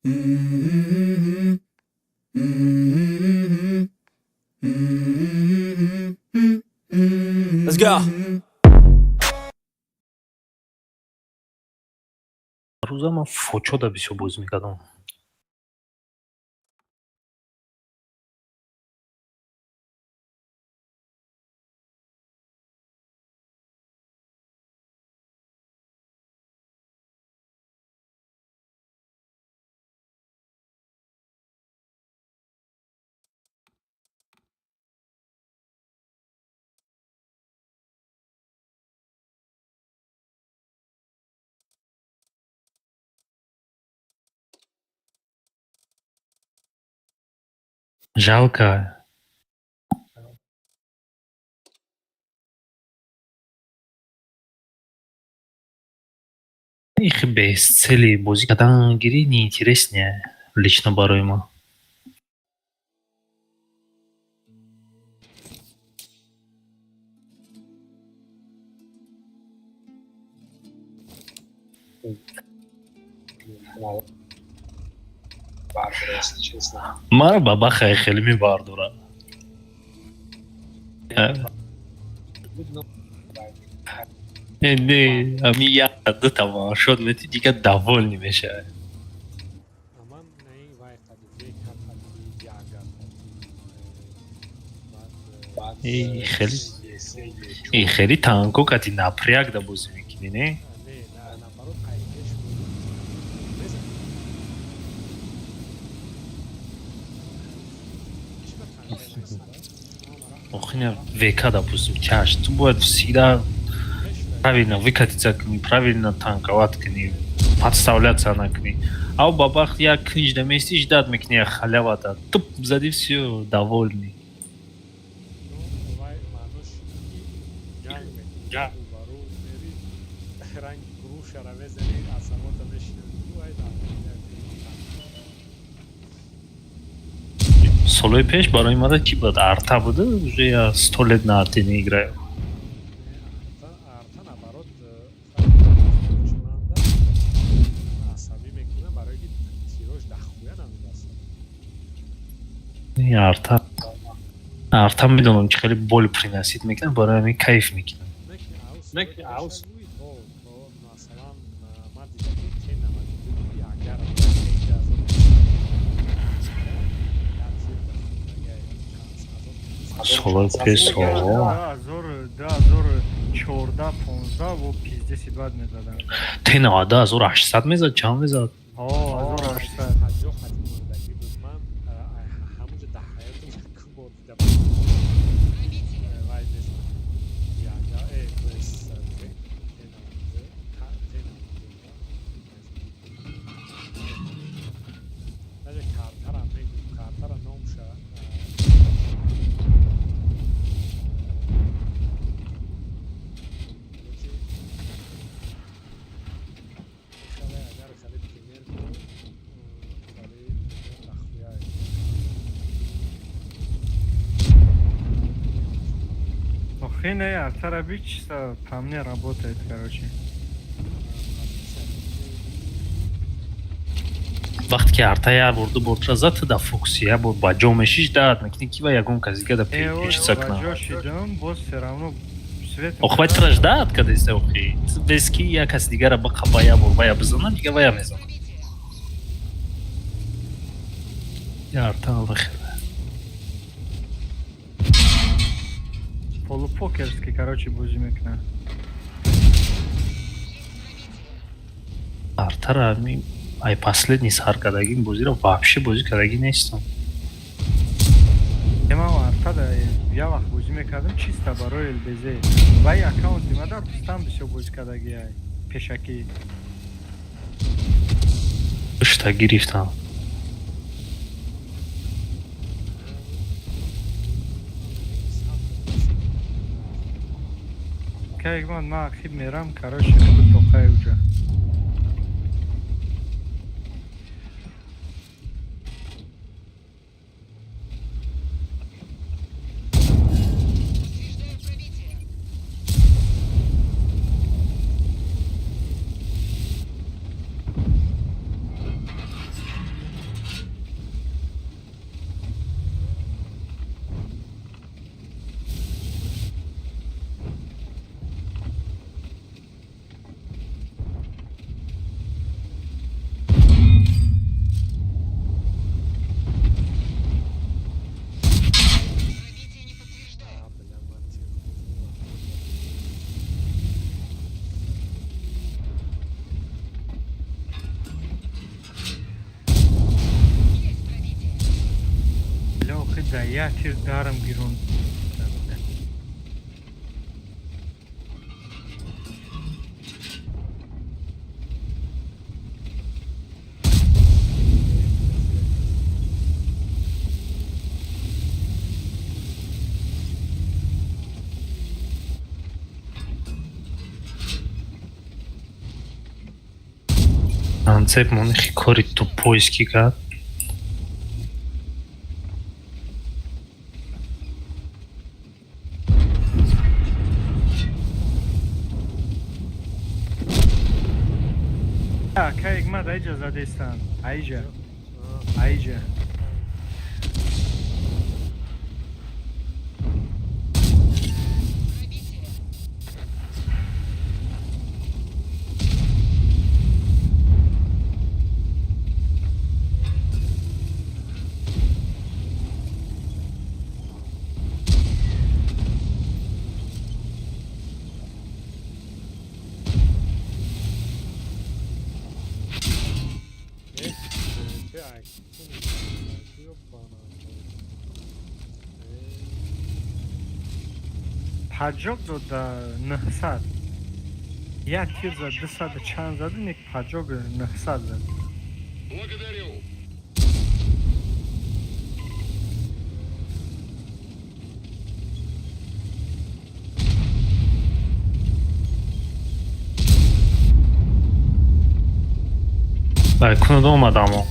Let's go. روزا من фочода бисёр бозӣ мекардам. Жалко. Их без цели бозӣ кардан гирӣ неинтереснее лично барои ман. Маро ба бахай хеле мебардорад. Не, ҳамин як ду тавон шуд мети дига довольный мешавад. Хеле танко кати напряг да бозӣ мекунӣ, не? Охина века допустим, чаш, ту бояд всегда правильно выкатиться кунӣ, правильно танковать кунӣ, подставляться накунӣ. Ав ба бахт як кинҷ да мести ждат мекунӣ, як халявата. Туп зади, всё, довольный. Солои пеш барои мада ки буд? Арта буда? Уже я 100 лет на арте не играю. арта медонам ки хеле боль приносит мекунад, барои ҳамин кайф мекунам. Солои пеш 2014-15 во пиздеси бад мезадам. Тена 2800 мезад, чанд мезад? 1800. Не, артарабичество по мне работает, короче. Вақте ки арта як бор ду бор зад да фокуси як бор ба ҷо мешиш даад мекунӣ ки ва ягон касига да пешица кунад. Ба ҷо шидам, боз все равно свет. Охи вай траш даад кадаиста охи. Без ки як кас дигара бақаба як бор вая бизанад, дига вая мезанад. Я арта албахира. Полупокерский, короче, бозӣ мекунам. Артара ай последний сар кардагин бозиро вообще бозӣ кардаги нестам. Ман артада як вақт бозӣ мекардам чиста барои ЛБЗ. Вай аккаунти мада рустам бисёр бозӣ кардаги пешакӣ. Шта гирифтам. Кайгман ман ахиб мерам, короче, буд тоқай уҷа. за я тир дарам бирун. Анцеп монихи кори тупоиски кард. Кайг мад айҷа задестан. Айҷа. Паджок дода 900. Я тир за 200 чанд зад, ник паджок 900 зад. Благодарю. Кунуда омадаму.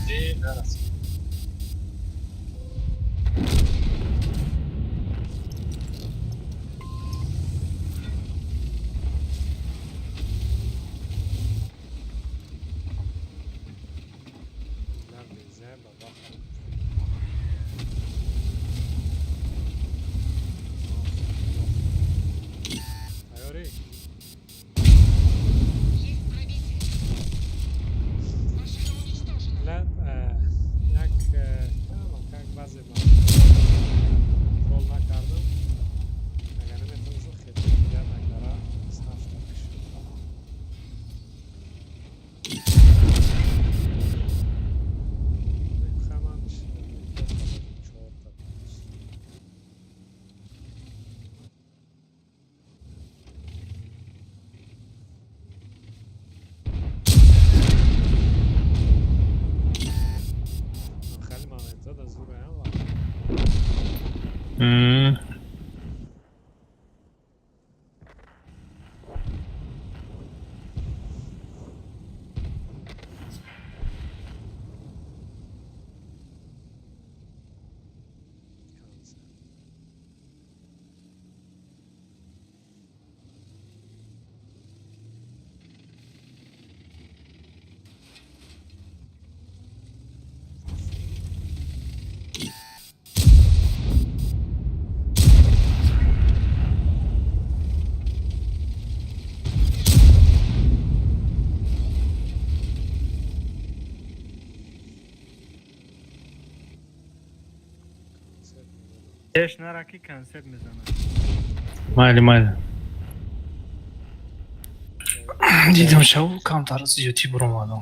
Еш нараки концепт мезанад. Майли. Дидам шав камтар зиёдӣ буромадам.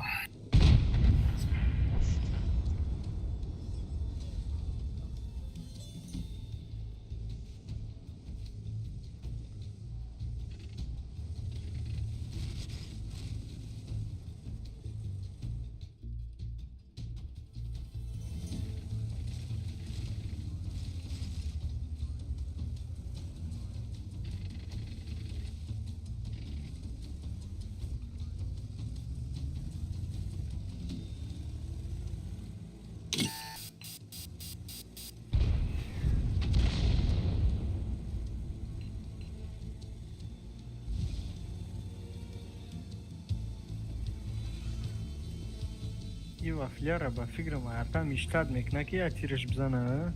ин вафляра ба фикрам арта миштад мекна ки як тираш бизана.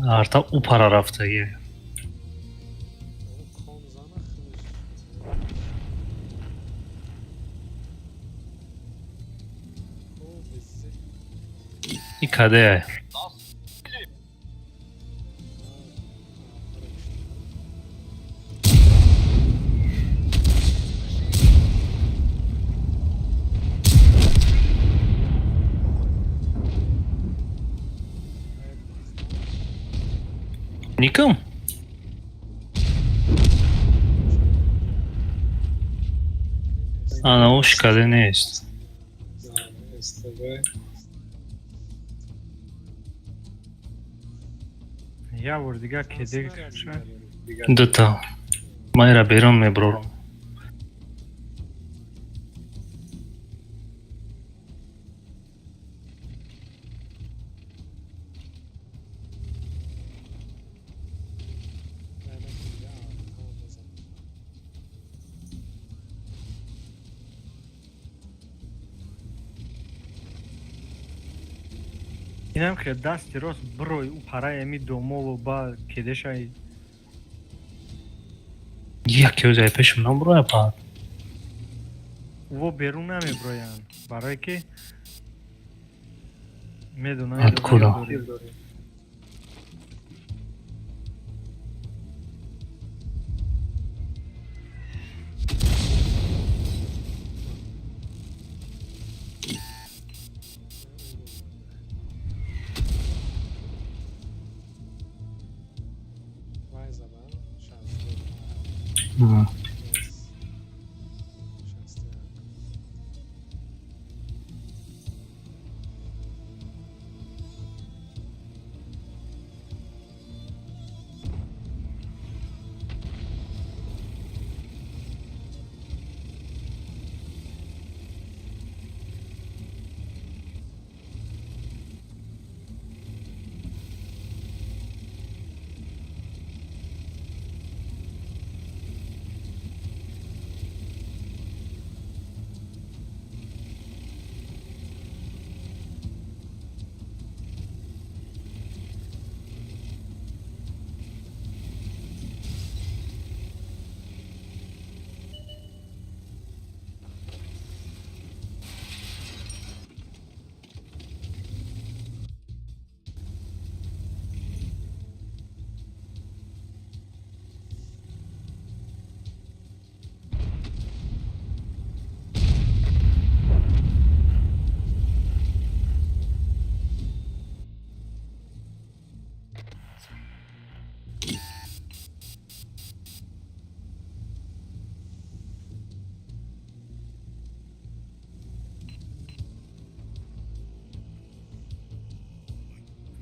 Арта упара рафтае. И каде? Ником? Она шкали нест. Я вурдига кедек ша. Дата. Майра берам меброрам. Инам ке дасти рост брой у парай ами домову ба кедешай. Як ёзай пешим наброя па. Во берун намеброян. Барои ки медунам Откуда? Мгм.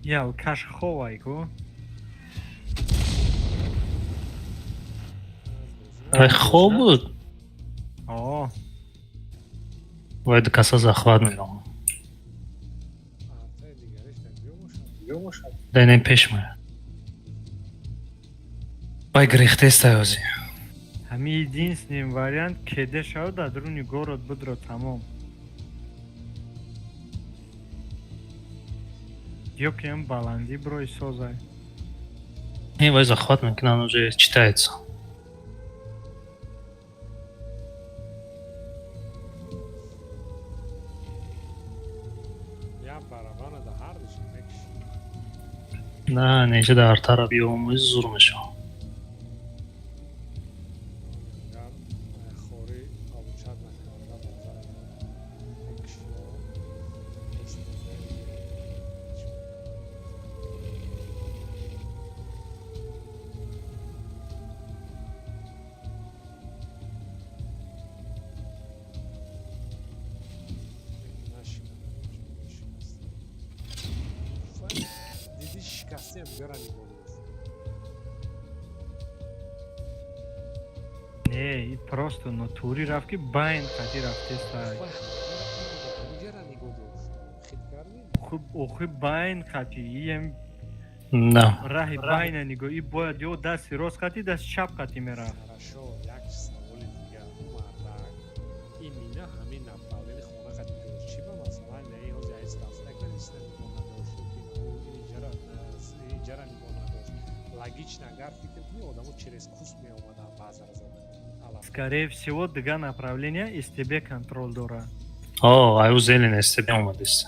Ял каш ховай ку. Ай хобот. О, Вай до каса захватный но. Дай не пешме. Вай грехтеста ёзи. ҳами единственный вариант кедешау да друни город будро тамом. Ё ки ам баланди брой созай. Не, вай захватный к нам уже читается. Да, не же да артара биом из зурмешо. Не, и просто натури рафт ки байн қати рафтестай. Охи байн қати ием Да. раҳи байна нигоҳ и бояд ё дасти рост қати даст чап қати мерафт. Скорее всего, дга направления СТБ контроль дора. О, ай у зеленый с тебя умадис.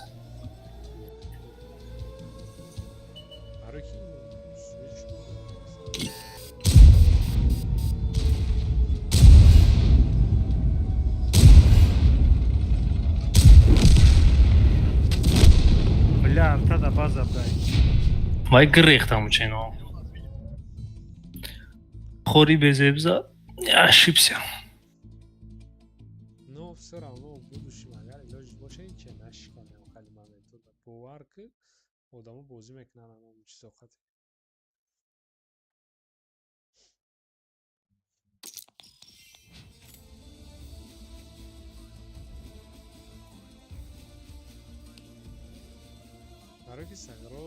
Бля, арта да база дай. Вай грех там учено. Хори безебза. Я ошибся. Но все равно в будущем агар илоҷ боша ин че нашиконем охали моменту бовар ки одамо бозӣ мекунанд ҳамон чизоқати барои ки сагро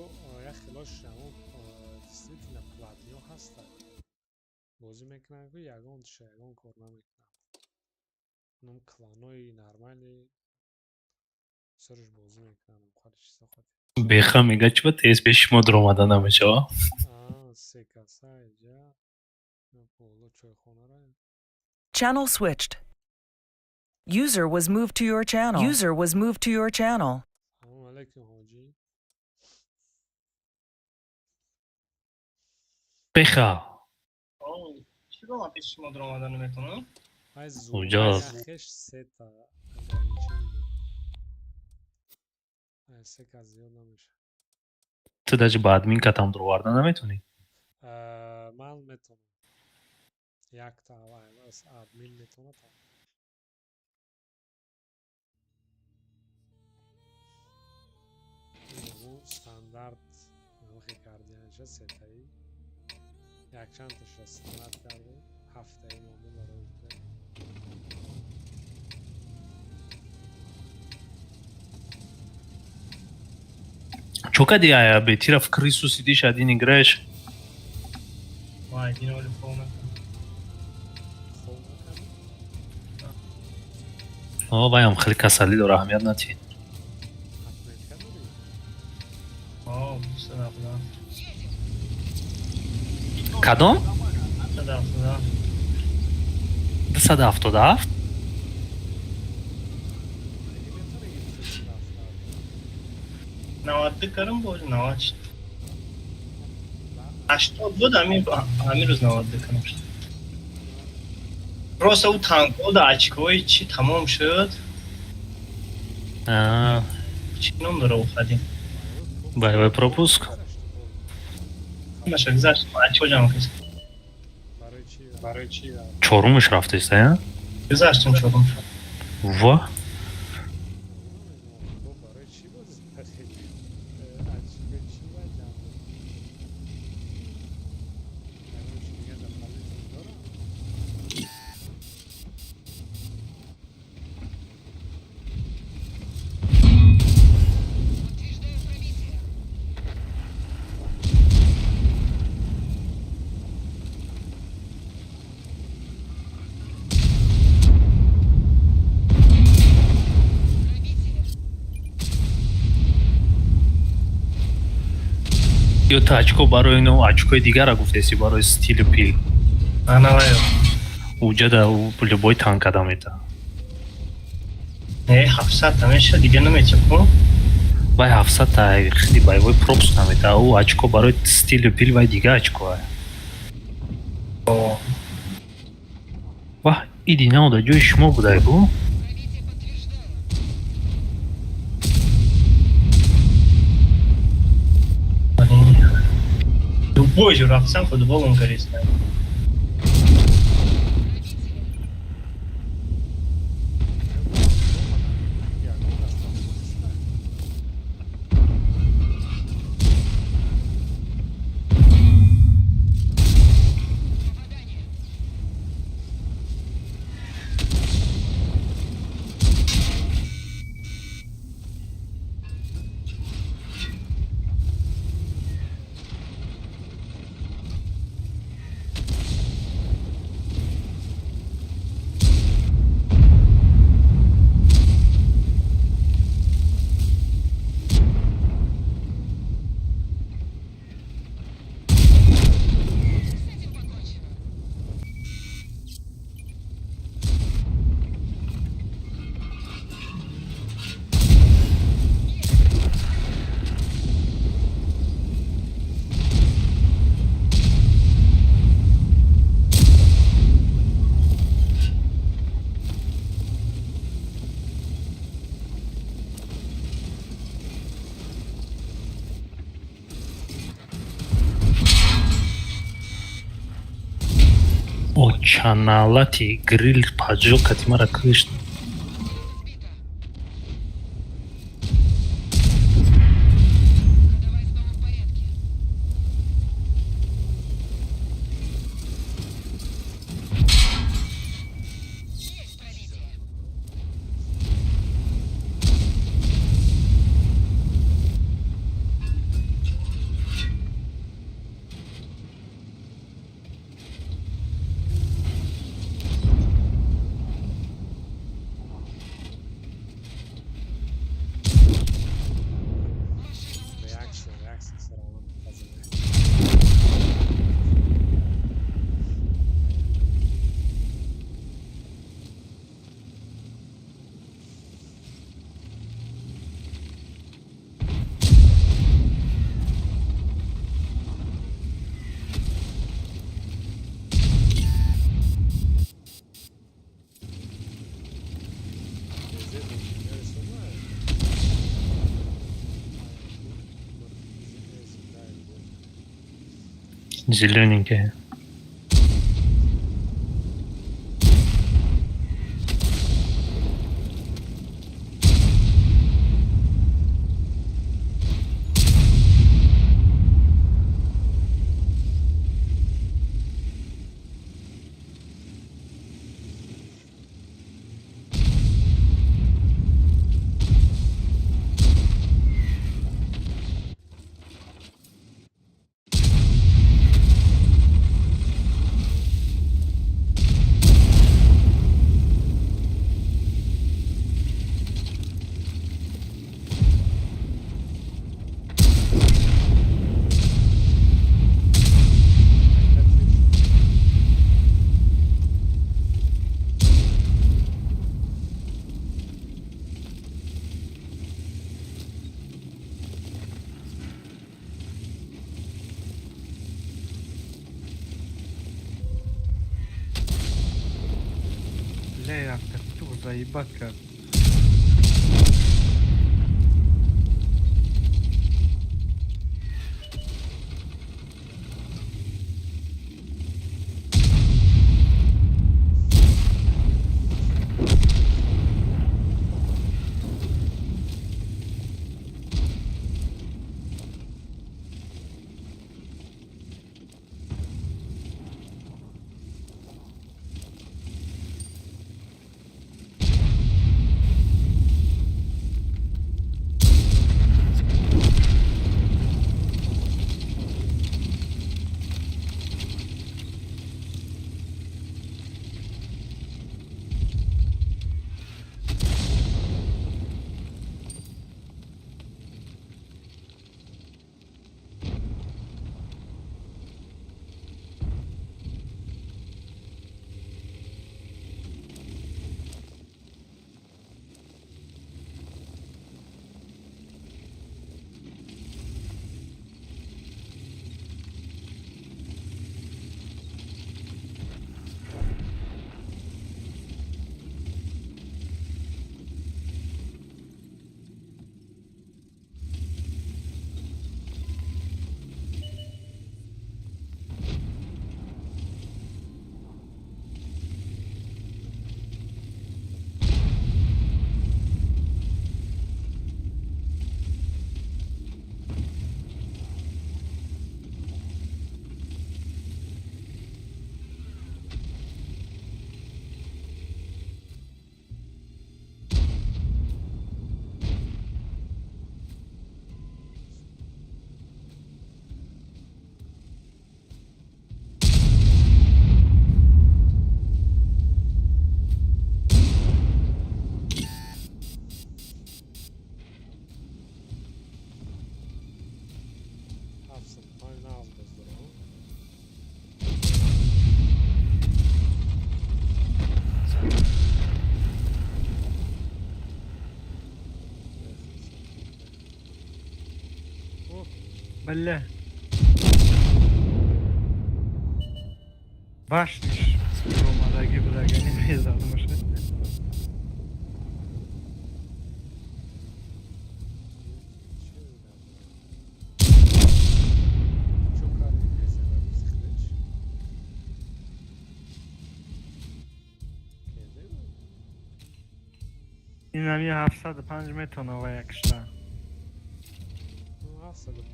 як хилоши ҳамон действительно платниҳо ҳастанд бозӣ мекунанд ки ягон тиша ягон кор намекунанд ном кланои нормали сарш бозӣ мекунанд охали чизоқати Беха мега чиба тез пеши мо дар омада намешава? се каса иҷа боло чойхонара Channel switched. User was moved to your channel. User was moved to your channel. салому алайкум ҳоҷӣ Беха. چرا من پیش شما در آمدن نمیتونم؟ ай Уҷо. зума яхеш сета ограничение ай се кас зиёд намеша Ту даже ба админка там дар оварда наметунӣ? ман метавонам якта аввалас админ метавонад стандарт намахи кардианша сетаи якчандташа стандарт карда ҳафтаи нома барои Чо кади ая бетира в крысу сидишь один играешь? وای دین ولی خوب О, ваям хеле касалӣ дора аҳамият натиҳед. آه دوست دارم Кадом? خدا 277? نواد کردم بود نواد شد 80 بود همین روز نواد کنم شد راست او تانکود اچکوی چی تمام شد А, چی نام داره افتادیم боевой пропуск. همش گذشت اچکو جمع کسی барои чӣ Чорумиш рафтест, а? گذشتم شدم Ва? барои чӣ бозӣ кардед аҷиба чӣ бояд ҷамъ ягон чӣ дигар дар қалбитон дорам Ё ту очко барои ину очкои дигара гуфтеси барои стилу пил. انا وای Уҷада любой танкада мета. نه 700 همیشه دیگه نمیچپم Вай 700 та хили боевой пропуск намета. У очко барои стилу пил вай дига очко а. اوه Ва, иди наода ҷои шумо будайбу? любой же рабцам футболом корыстный ягон астафурста Очаналати грил паджо катимара кышн. Reaksiya so'rovini hazırlayın. Bize de neresi var? Зелененькая. Бля, я так заебать как. Бля. Башниш. Ромадagi bilagani bezadimish. Çok ağır bir bezememiz kılıç. این همی 705 میتونه و یکشتا 705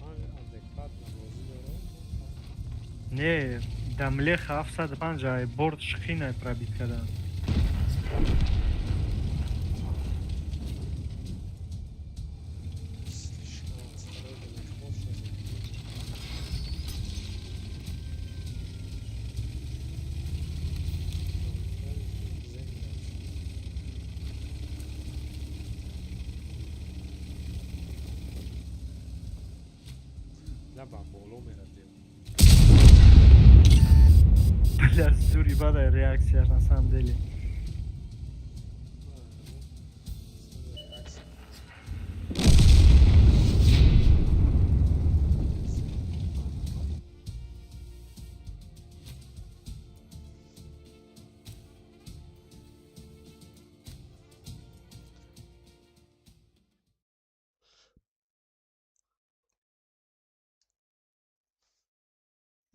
ادکوات نوازی داره. نه دملیخ 705 های برد شخینه پرابیت کردن Слишком старый телефон, что за Да, баболо мерадил. Бля, зури бада реакция на самом деле.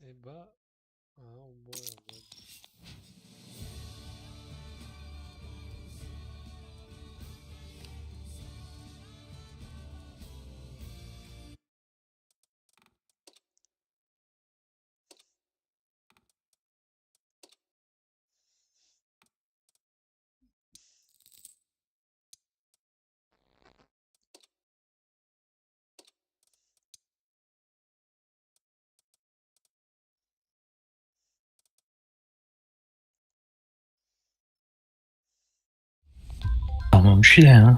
Эба, он боя. تمام شده.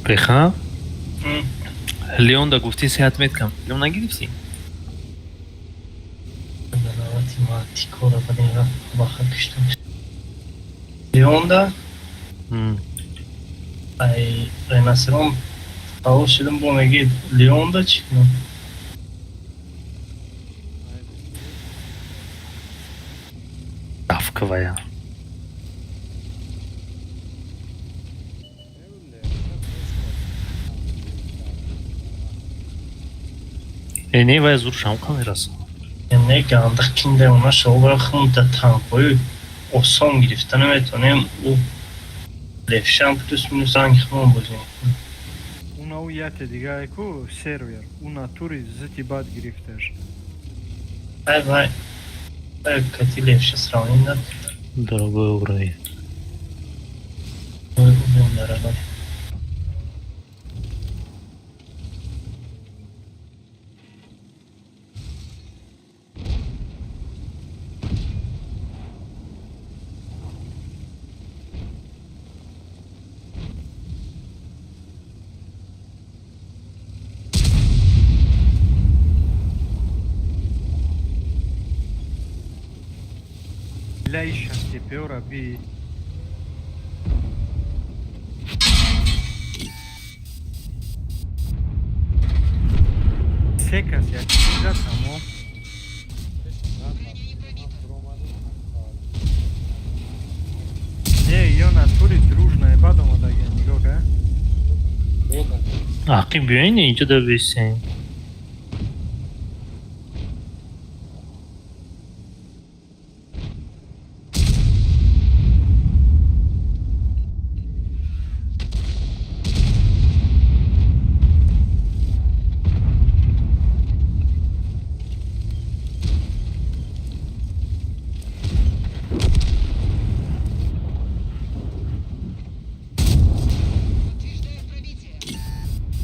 ریخا لیون دا گفتی صحت میت کم لیون نگیرفتی؟ دلالتی ما تیکو رو بدین باخر کشتم لیوندا ای ریناسیرون آوش شدم با مگید لیوندا چی کنم؟ Davkavaya. Ne vay zor şam kamerası. نه گندق کنده اونا شغل خون تا تنقوی اصان گرفتن میتونیم او لفشم پتوس منو زنگ خون بودیم Una ujete دیگه کو سرور اونا توری زتی باد گرفتش ای بای ای کتی لفش سراغین داد Дорогой уровень. بودیم داره بای لایش هستی پیورا بی سه کسی هستی دیگه تمام نه یا نطوری دروژنه بعد آمده گه نگاه که Aqim بیاین اینجا da besin.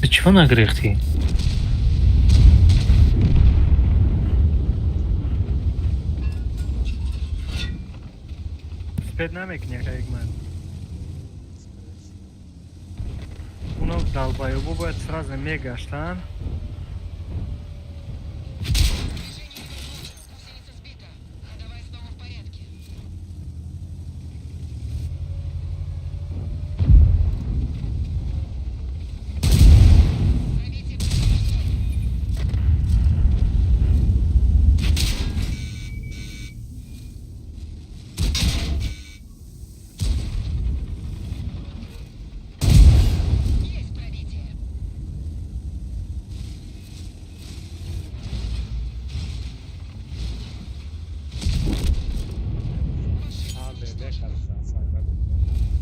Ты чего нагрехти? اسپید نمیکنی یک من اونا دالبایوبو باید сразу میگشتن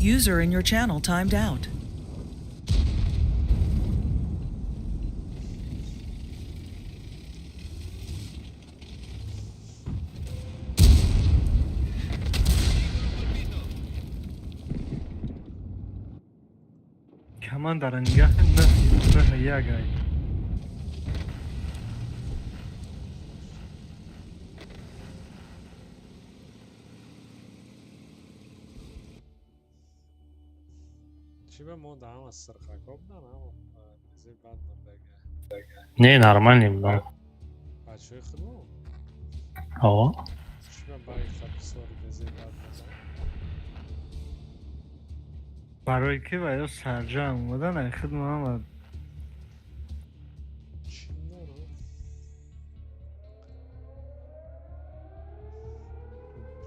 User in your channel timed out. کمان دارن نگاه نه یک ای چی به ما دارم از سرخکاب دارم نزی بعد بردگه نه نرمالیم نه بچه خودمون آه چی به برای خبیصار نزی بعد بردگه برای که باید سرجم اومدن ای خود محمد چی دارم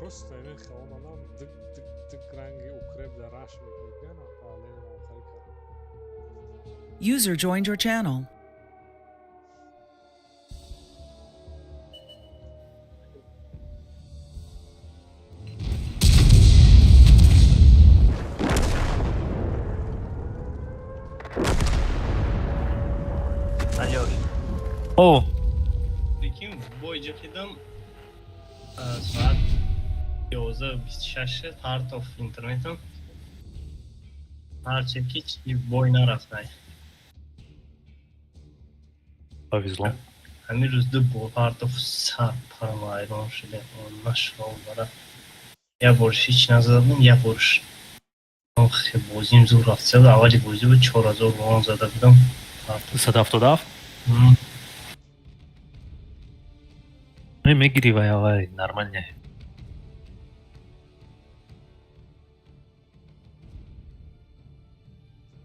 просто این خواه آدم دک رنگی اکریب در رش میکنه حالا این آخری کرد User joined your channel. اوه بگیم بایجا کدم ساعت 11:26 هارت آف اینترنتم هرچه هیچ بای نرفته повезло همین روز دو با هارت آف سر پرم ایران شده نشرا برای یه بارش هیچ نزدم یه بارش خیلی بازیم زور رفت سه اول بازی بود 4000 وان زده بودم 170 ну и мигривай авай нормально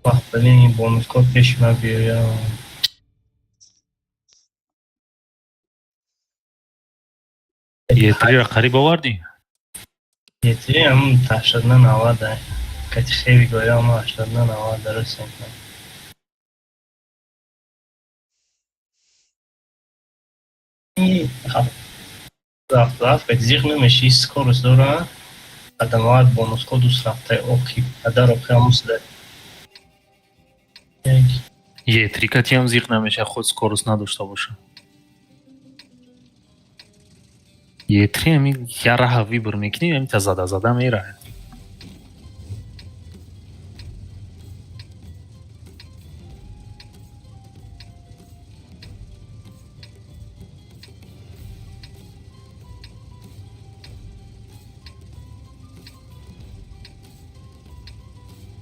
وقت ببینیم بونوس کد پیش من بیایم یه قریب آوردی یه تری هم 89 کتی خیلی گایا هم 89 درست میکنم رفت که زیغ نمیشی سکورس داره ادامه بونوس کد دوست رفته اوکی ادار اوکی هم سده یه تریکتی هم زیغ نمیشه خود سکورس نداشته باشه یه تری همین یه راه ویبر میکنی همین تا زده میره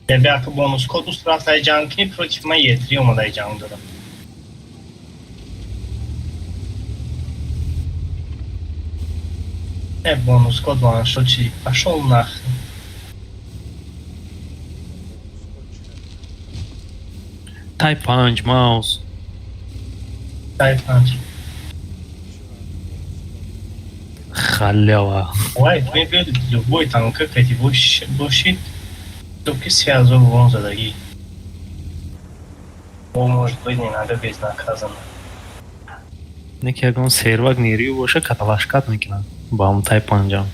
Ребята, бонус код устраивает джанки против моей 3 умодай джангера. Бонус код ван шочи, пошел нахрен. Type punch, mouse. Type punch. Халява. Ой, мы видели любой танк, как эти бушит. Только связывал вон задagi. Он может быть не надо безнаказанно. Neki agon servak neriu باشه کتلاشکات میکنن با هم تایپ انجام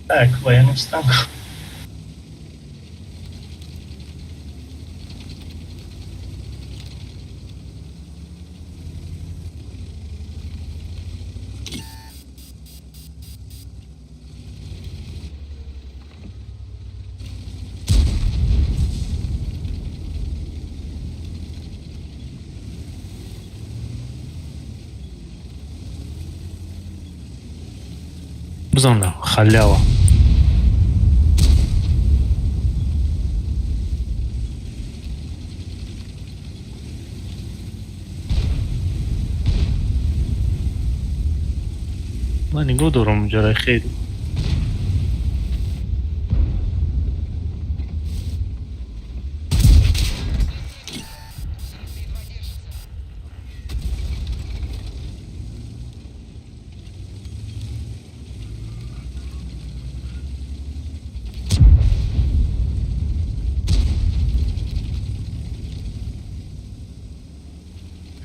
Так, военный станк. بزن халява من نگاه دارم اونجا خیلی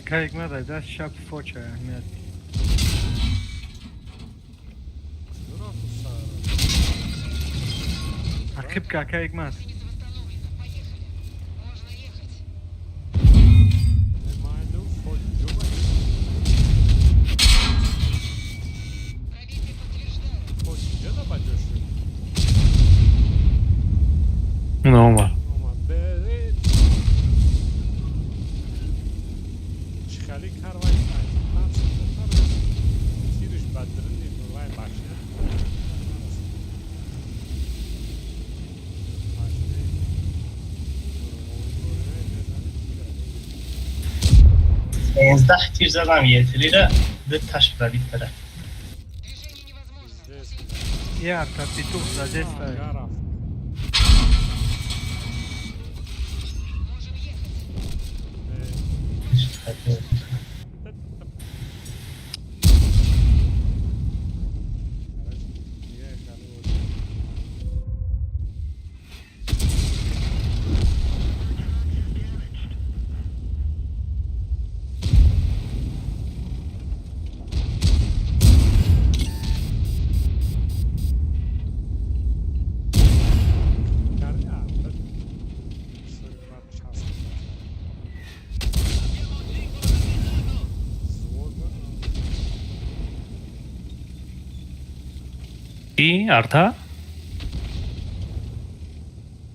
Kayık mı da şap foça Ahmet. Dura kusara. Akıp kayık mı? Nemalu fol juba. Fol jada bacoşu. normal. Ama beri. Çıkali karvay. Tam sıkıntılar. Tiriş badrın ne vay başına. Senzdah tir زدم یه تری را به taş bir taraf. Ya kapituh zadesta. Garaf. И арта?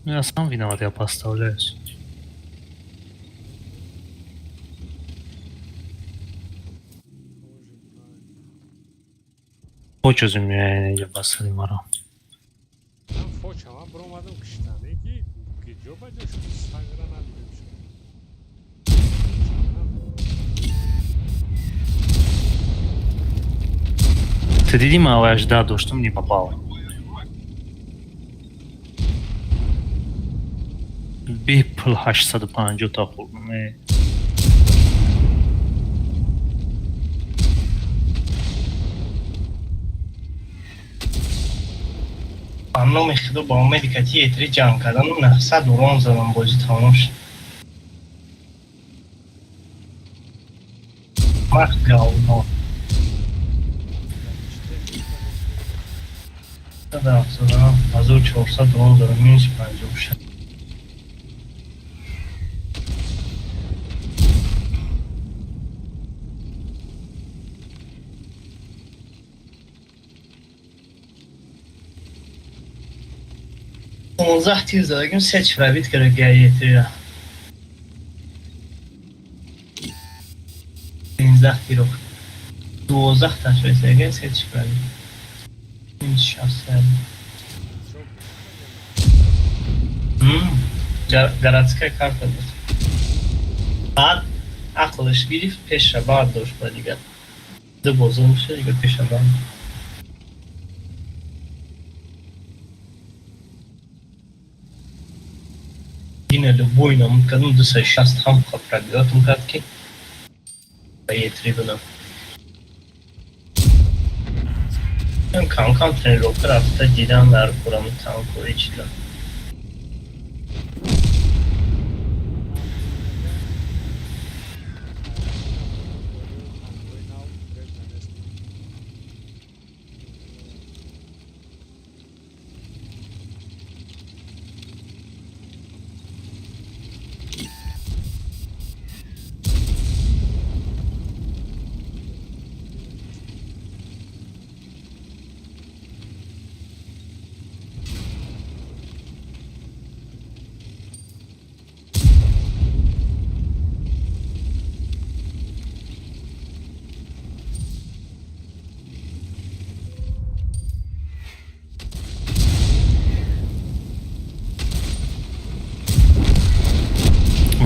Я сам виноват, я поставляюсь. O çözüm yani basarım ara. Ben foçama bromadım kıştane ki gidiyor bacoşu. Sagran aldım şu. Ты видимо, але аж да, что мне попало. Бипл 850 تا خوردم. ممنون خدا با امید که یه تری جمع کردم 900 وران زدم بازی تمام شد. مخت گاونا زدم 1400 وران زدم minus 50 شد. اونزه تیر زدگیم سه چرابیت کرده گیه تیره 15 تیرو 12 تشوی زدگیم سه چرابیت این شخصه Городская карта بود. بعد عقلش گرفت پیش را برداشت با دیگه دو بازه میشه دیگه پیش را برداشت. Yine de bu oynamın dışarı şans tam kaprak atım ki yetriyorlar. Ben kankam treni rocker hafta cidden ver kuramı tam koyucular.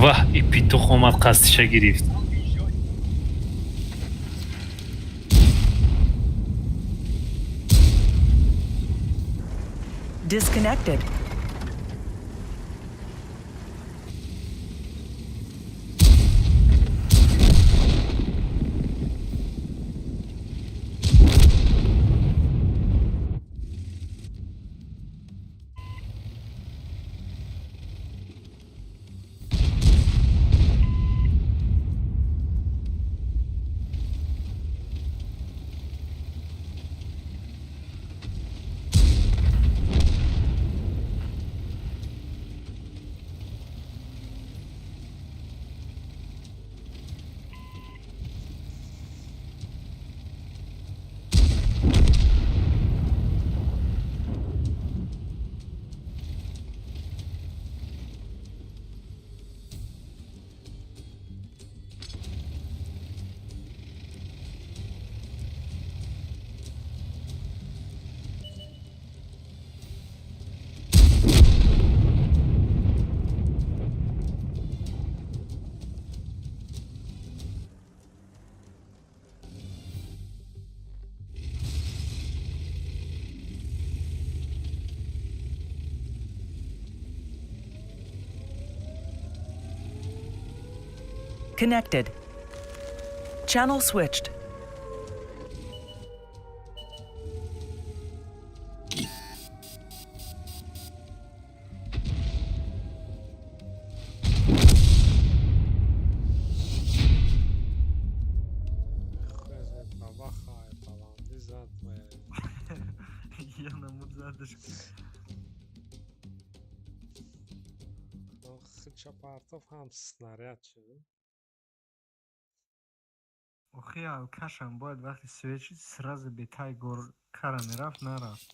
Vah ipi tohumat kastışa girifti. Disconnected. Connected. Channel switched. Хвезет бабаха е баланди зад ме. Yanımız zadышка. Chapardov ham снаряд шуд. Охи, кашам бояд вақти свечит сразу бетай гор кара мерафт нарафт.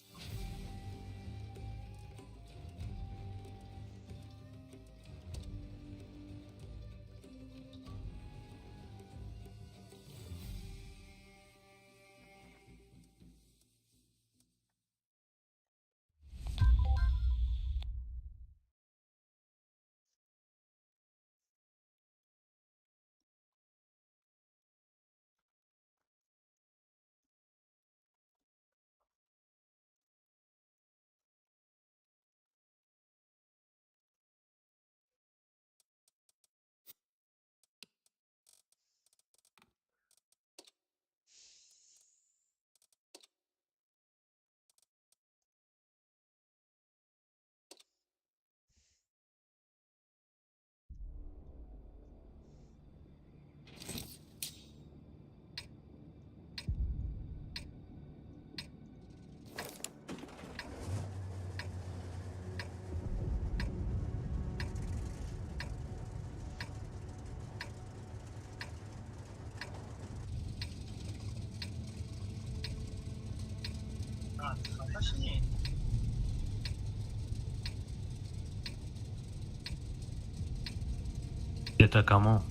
Это кому?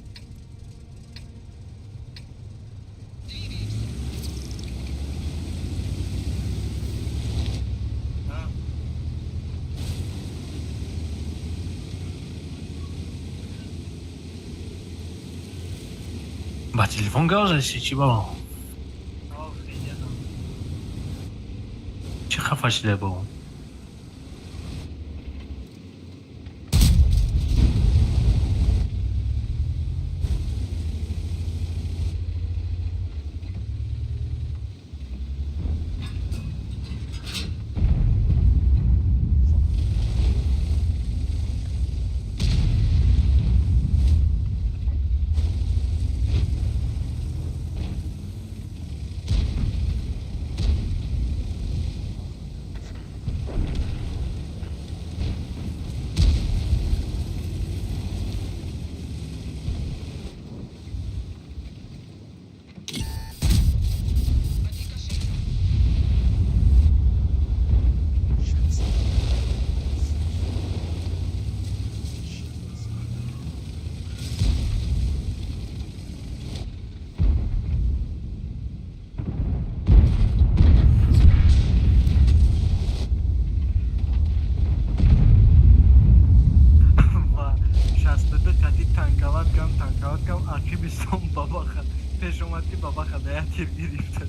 Ба телефон гавзаси чӣ бо? Чӣ хафа шуда бо? Akibiston babaxa. Peshomati babaxa dayatir giriftar.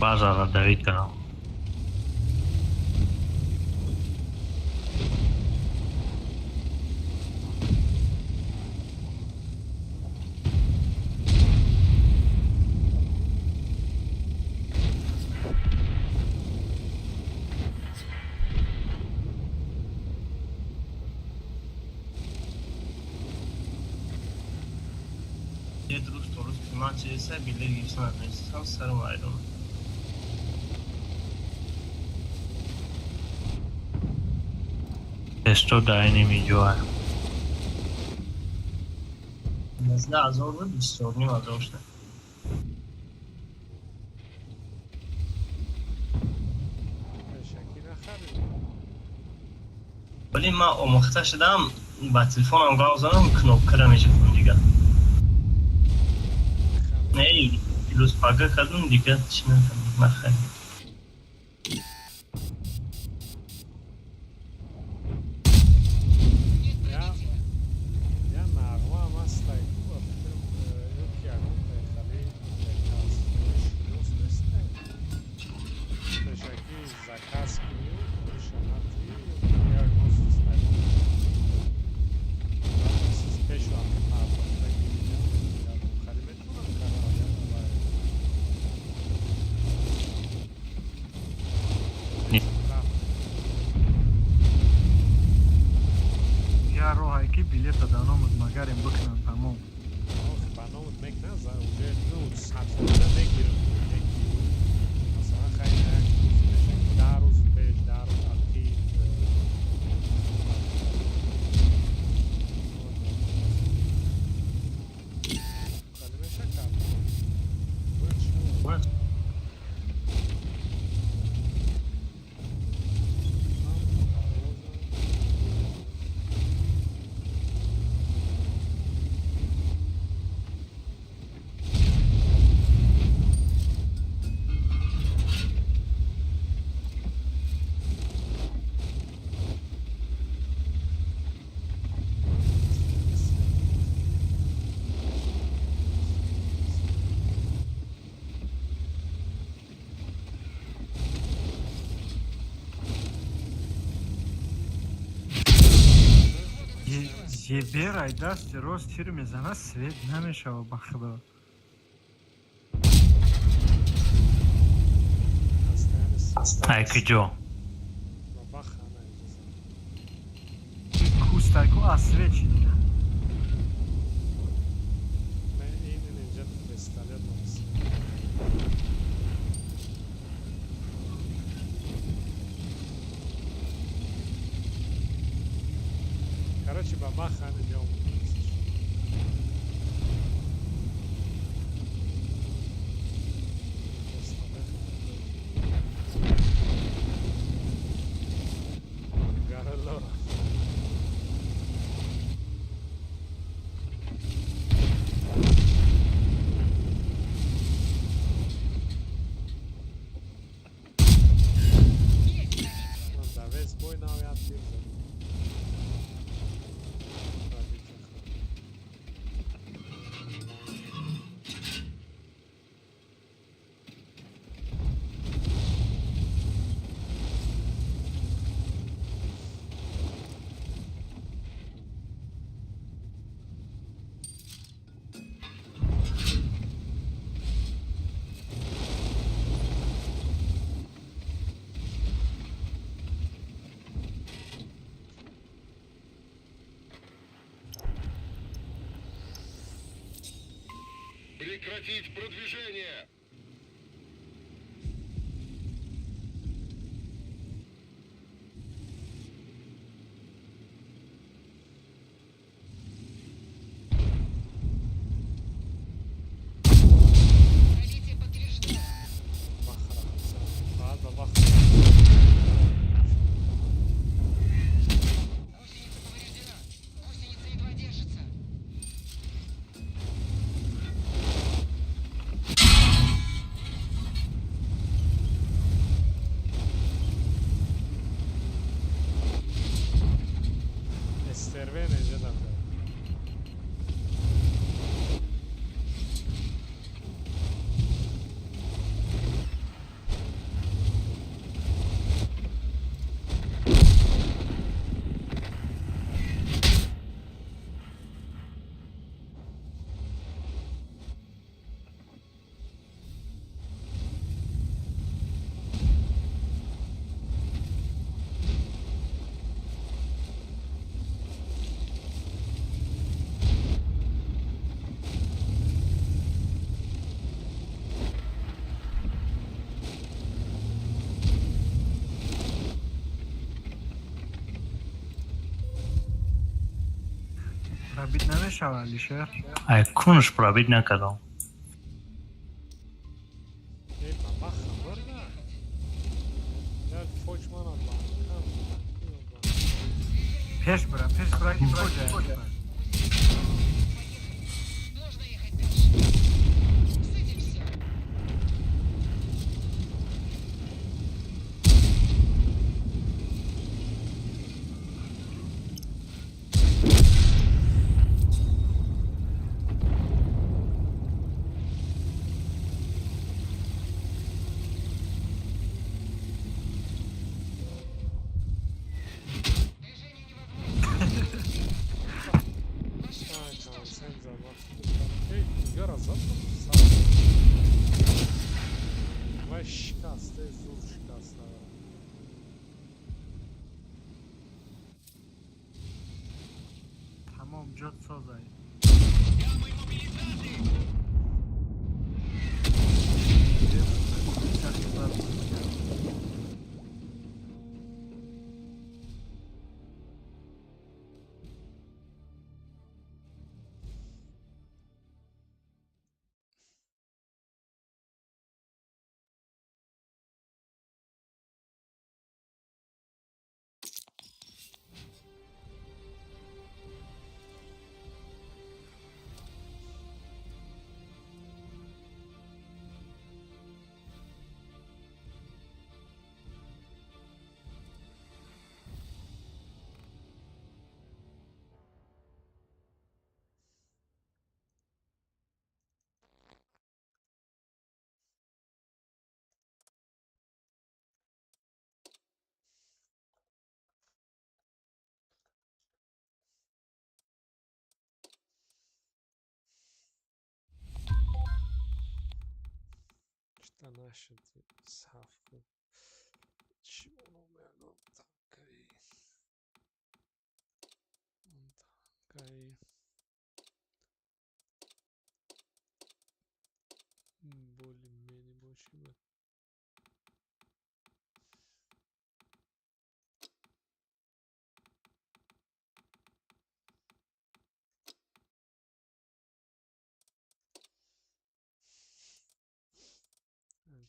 Базара давить канал. یه درست من چه سه بیله گیرسان نیستم سرم ایران تستو داینی میجوه. نزد ازار رو 24 نیم ازار شده شکی نخرید. ولی من آموخته شدم با تلفنم گاز زنم کنوب کرده میشه کن دیگه نه روز پاگه کردم دیگه چی نکنم نخیلی یا نغمه هم هست که یکی اگرم خیلی از دوست بسته تشکی زکاس کنی شناتی یا گوزیست نکنی سیز پیشو هم نفرم بگیریم یا خیلی بتونم کنم یا Я роҳайки билета даномад магарем бикунам тамом. برنامه مک نزد اونجا نو سطح نگیرم یکی مثلا خیلی روز بشن 10 روز پیش 10 روز اخیر کلمه شکر باید Еберай даст рост тир мезана свет намешава ба худо. Айки джо. بابا خانه اجازه Кустайку аз свет чида. من این اینجا بستالت نمسی короче баба خانه بیام Garalo. Da vezi boj na ovaj atir. Прекратить продвижение! پرابید نمیشود علیشر. ای کنش پرابید نکردم. ای بابا خبر نه. یا فوج مانا بانکم. پیش برا که فوجه. Sen zaman. Ey yarazam. Vay şikast, zul şikast. تمام جات سازای. İşte naşıdı safı. Çiğonu mernom tankayı. Tankayı. Более-менее больше.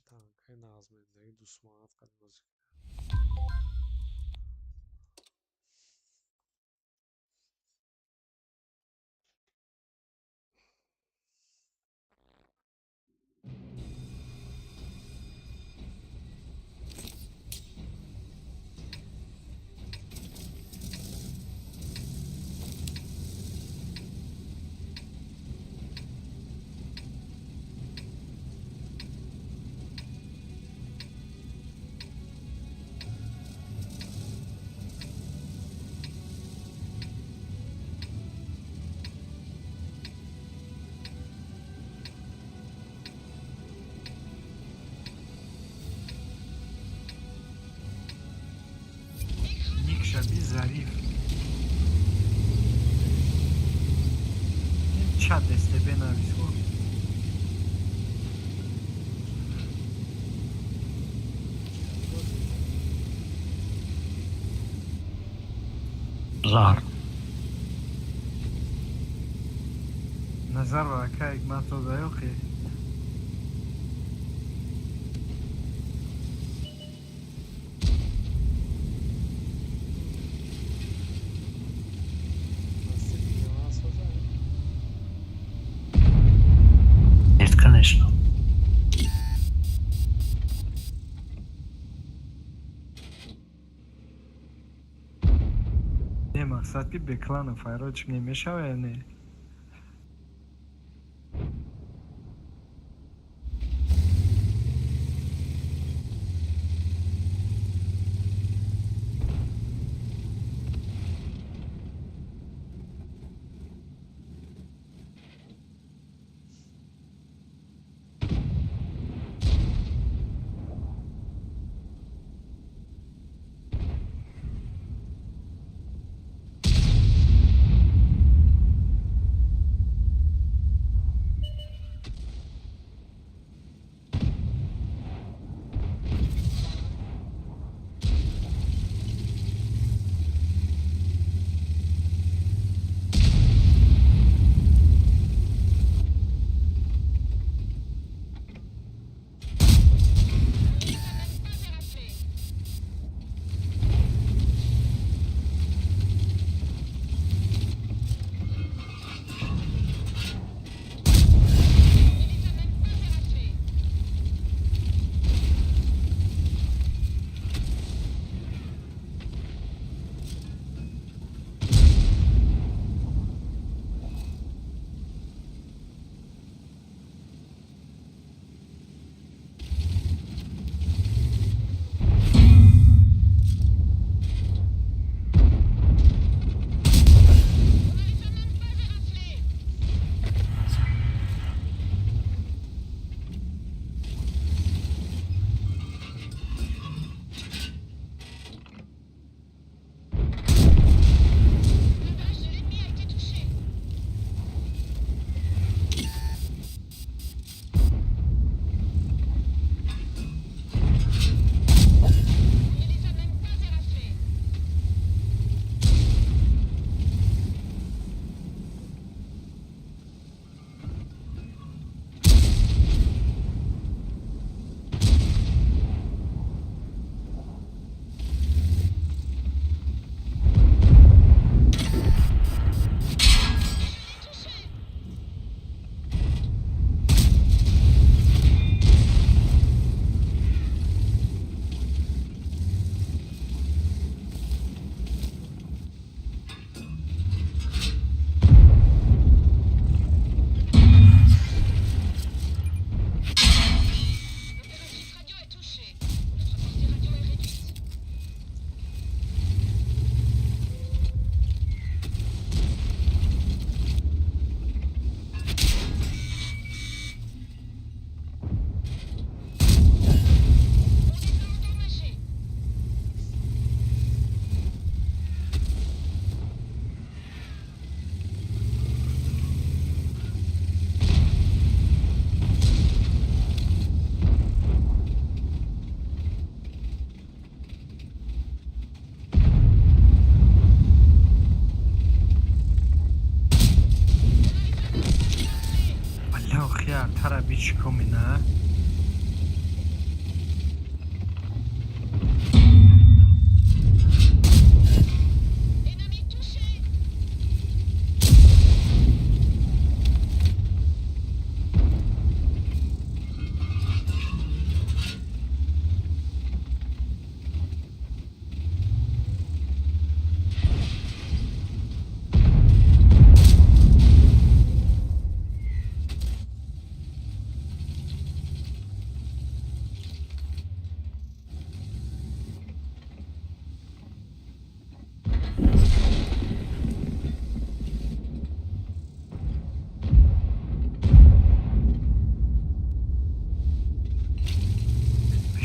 Tankayı nazmedeydi. Dusmanat kalmaz. نیک شبیه ظریف. این چه دسته بنویس خب. زهر. نظر و که یک مطلب دایوخی. Конечно. یه مقصد که بکلان و فایراج نمیشه و نه.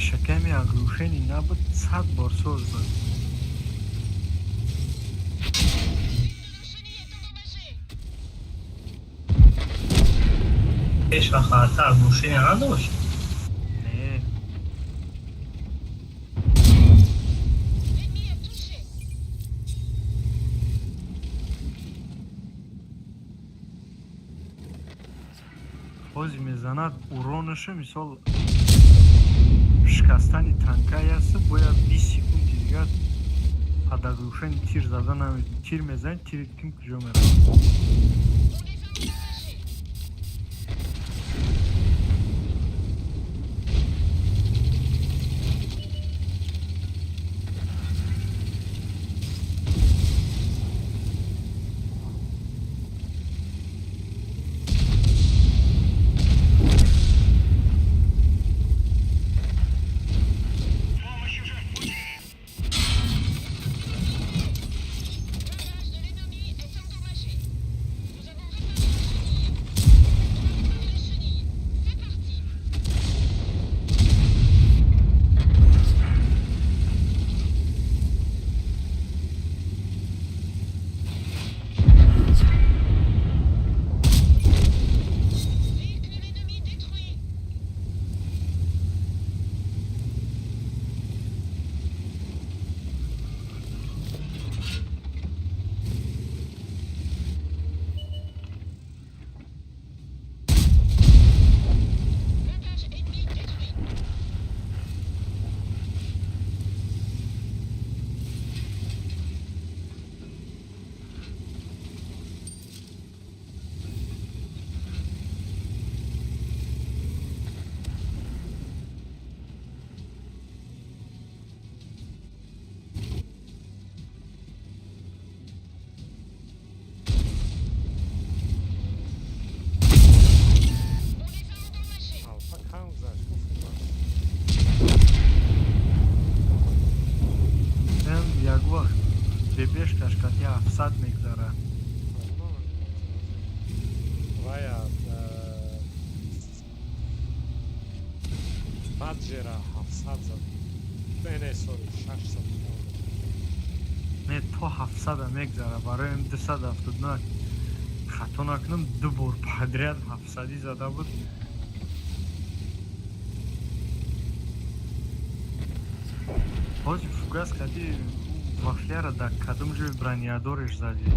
пешаками оглушений набуд 100 бор соз дод. پیش و خاطر گوشی نداشت. Не. ҳозир мезанад уронаша мисол шикастани танкай аст, бояд 20 секунди дигар падаглушани тир зада намедӣ. Тир мезани, тири ким куҷо меравад? Alfa kam guzashт гуфтам Эн як вақт бебешкаш кати 700 мегзара. вая баджера 700 зад бенесори 600 Не, то 700 мегзара, барои ин 279 хато накунам 2 бор подряд 700 зада буд. ҳозир фугас кади вафляра дар кадом ҷои бронеадореш зади?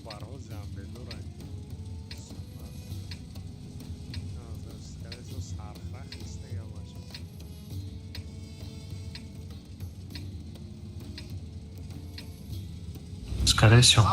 барози амбедурай скорее всего сархрах истега баша Скорее всего.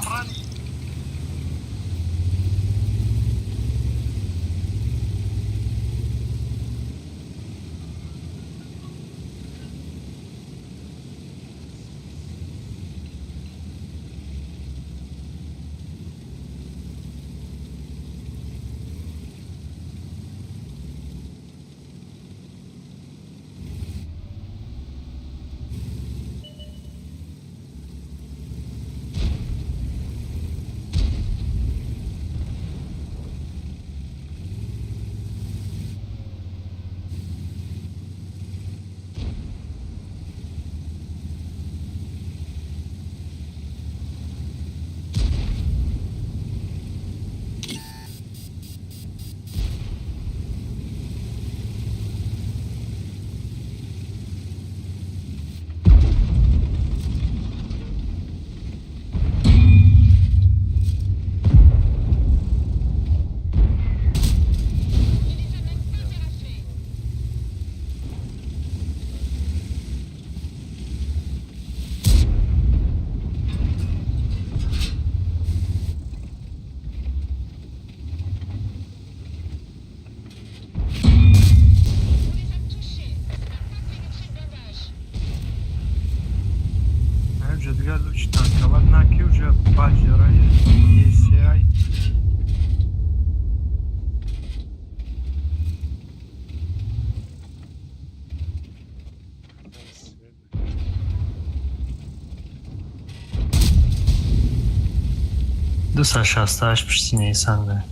268 Nisan günü.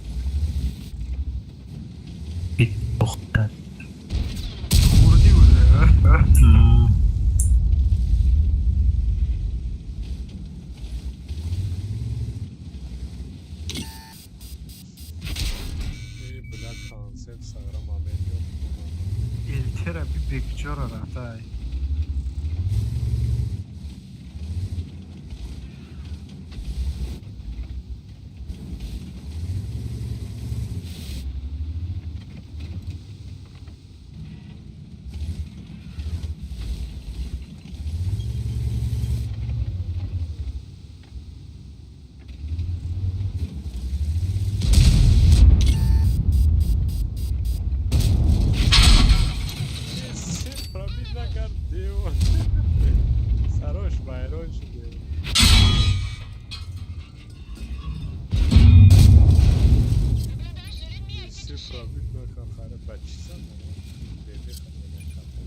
Bit yok. Vurdu уже. Black Concept sağlam haber yok. Eltera bir picture aratay. Правильно гордил. Хорош, Байрон, что Все правильно, как харе бачиса, бебе харе капа.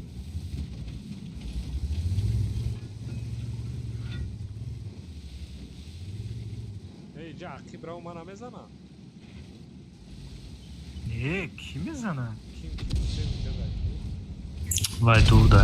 Ey, Jackie Brown bana mezana. Kimi zana? Kim sen kadar ki? Vay dur da.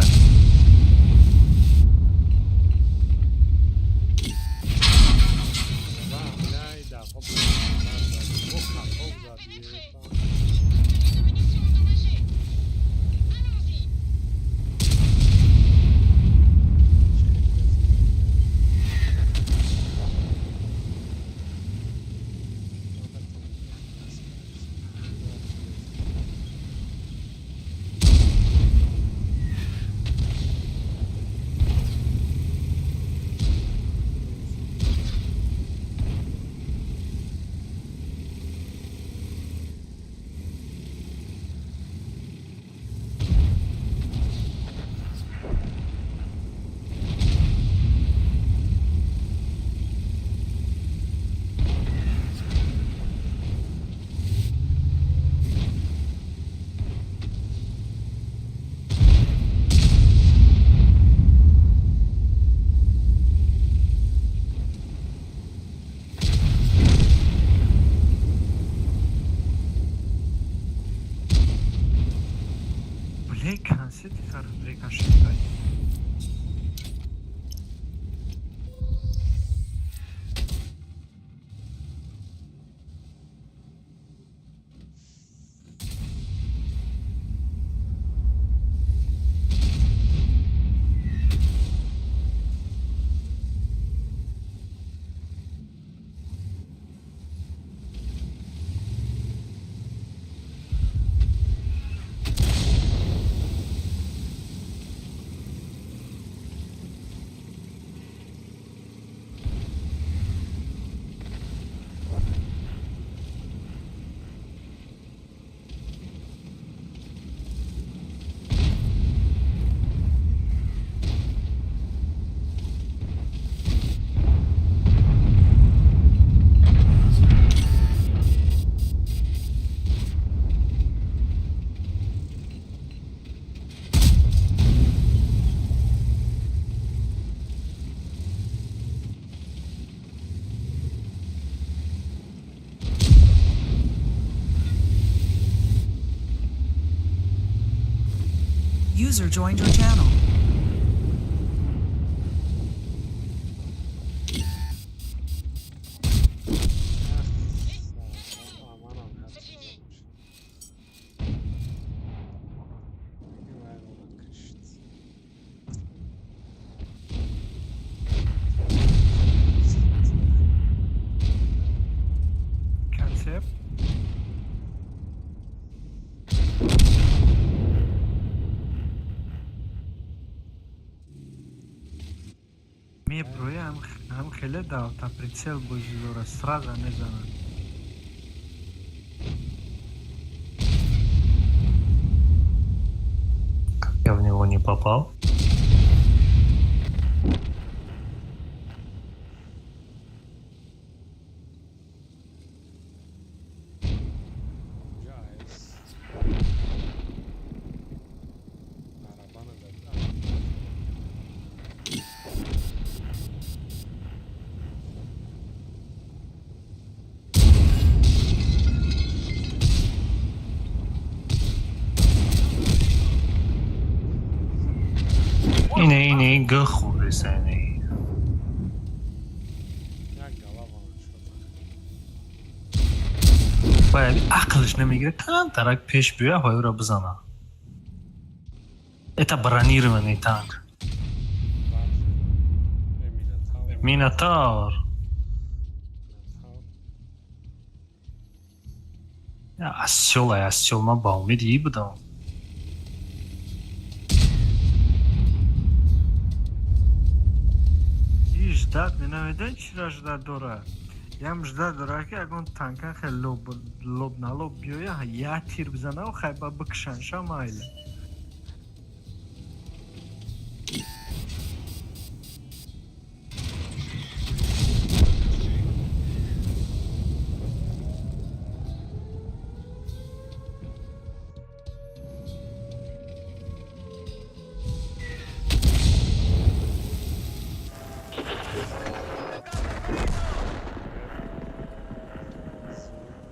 Nejde, Kanser tıkarım. Brekan şeftay. User joined your channel. aman aman her şey olmuş. Güven ona kışt. Kanser. Мне броям هم خیلی داو تا прицел بوزی داره сразу نزنه. Я в него не попал. Caiz. Arabanı da این گه خورده سنی یک گلا بانه شده باید عقلش نمیگیره تن ترک پیش بیه های را بزنه ایتا برانیر من ای تنگ بله مینتاور میناتار اسیول من با امید ای بودم این جداد نمیدن چرا جداد داره یم جداد داره که اگه تانکن خیلی لوب نلوب بیایه یا تیر بزنه و خیلی بکشنشه مایله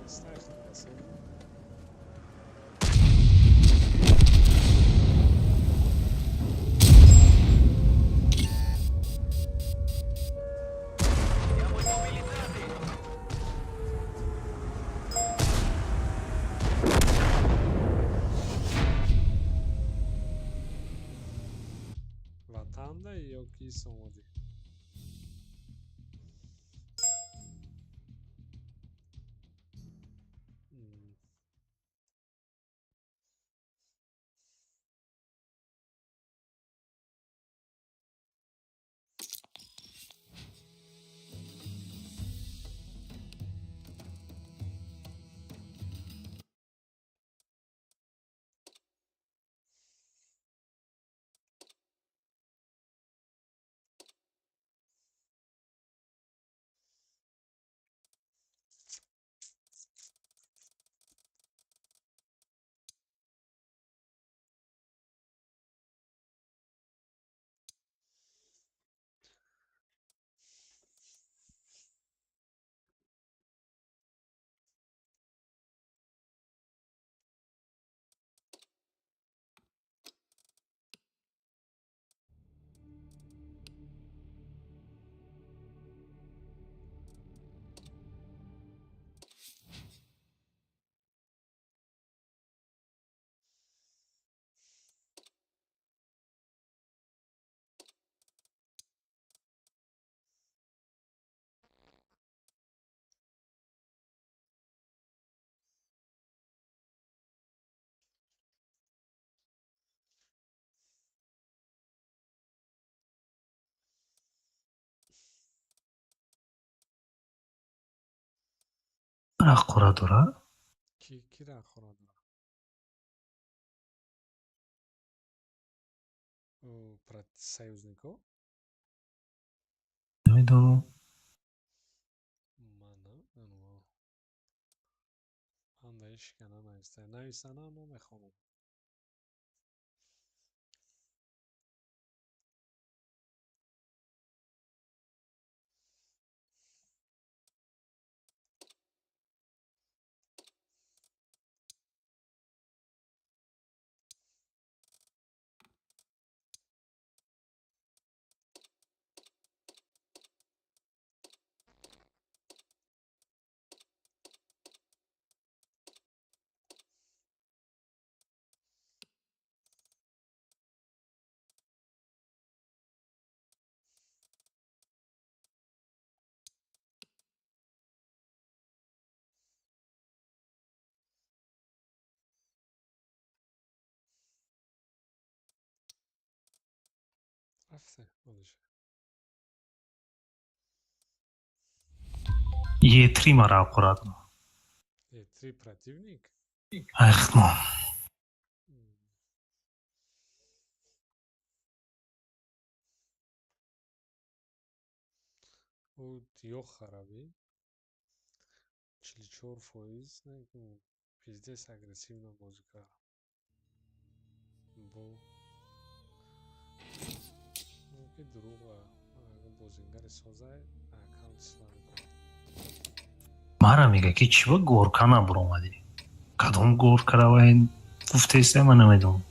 استخ رسید vatanda یا کی سومدی اخورا دوره کی را خورد против союзников نمیدونم من دایش کنه نویسته نویسنه هم نمیخونم رفته ولش یه تری مرا اخورا три противник اخمو او دیو خرابی 44% пиздец агрессивно бозӣ кард бо ки дурӯға агар бозингари созай аккаунт сила мекунад мара мега ки чӣ ба горка набуромадӣ кадом горка раваен гуфтеса ман намедонам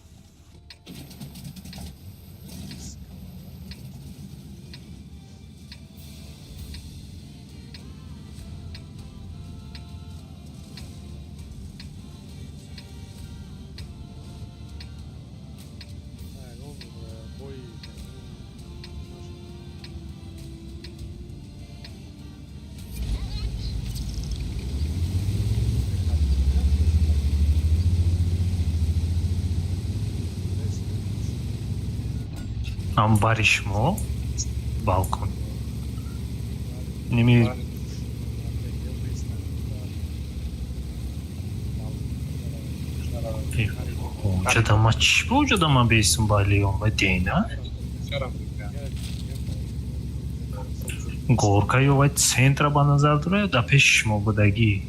Am barishmo balkon. Nimi Ucada maç bu ucada mı beysin balyon ve deyna? Gorka yovat centra bana zavdura da peşmo budagi.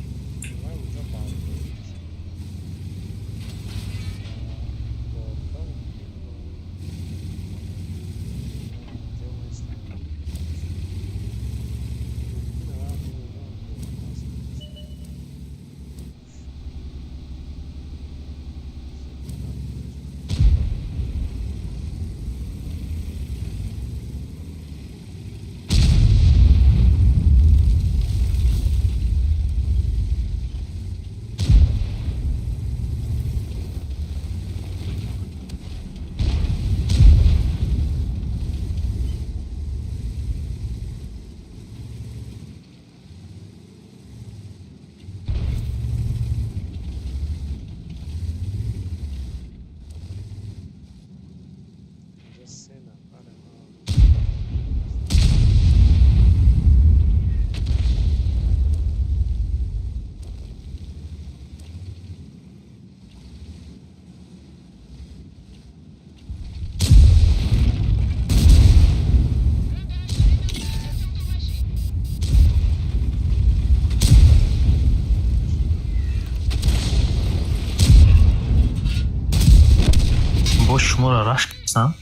Boş mora raşksan.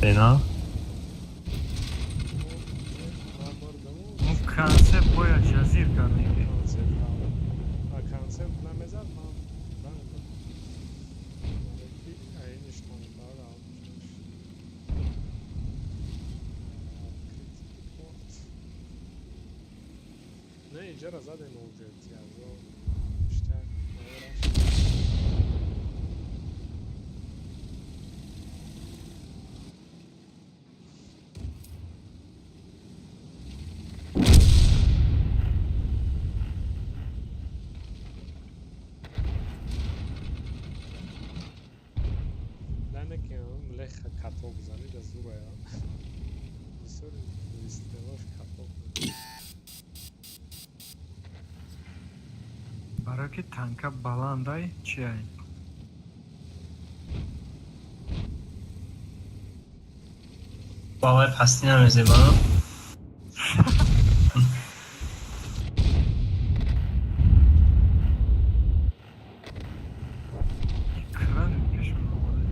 Fena. اون کنسپت باید جزیر کنیم. نه اینجا را زده موجود یازو بیشتر لنه که هم لخ کتو بزنید از دور یا بسیار استواش کتو برای که تنکا بلندای چی هایی؟ باور پستی نمیزه با کرن پیش می‌آورد.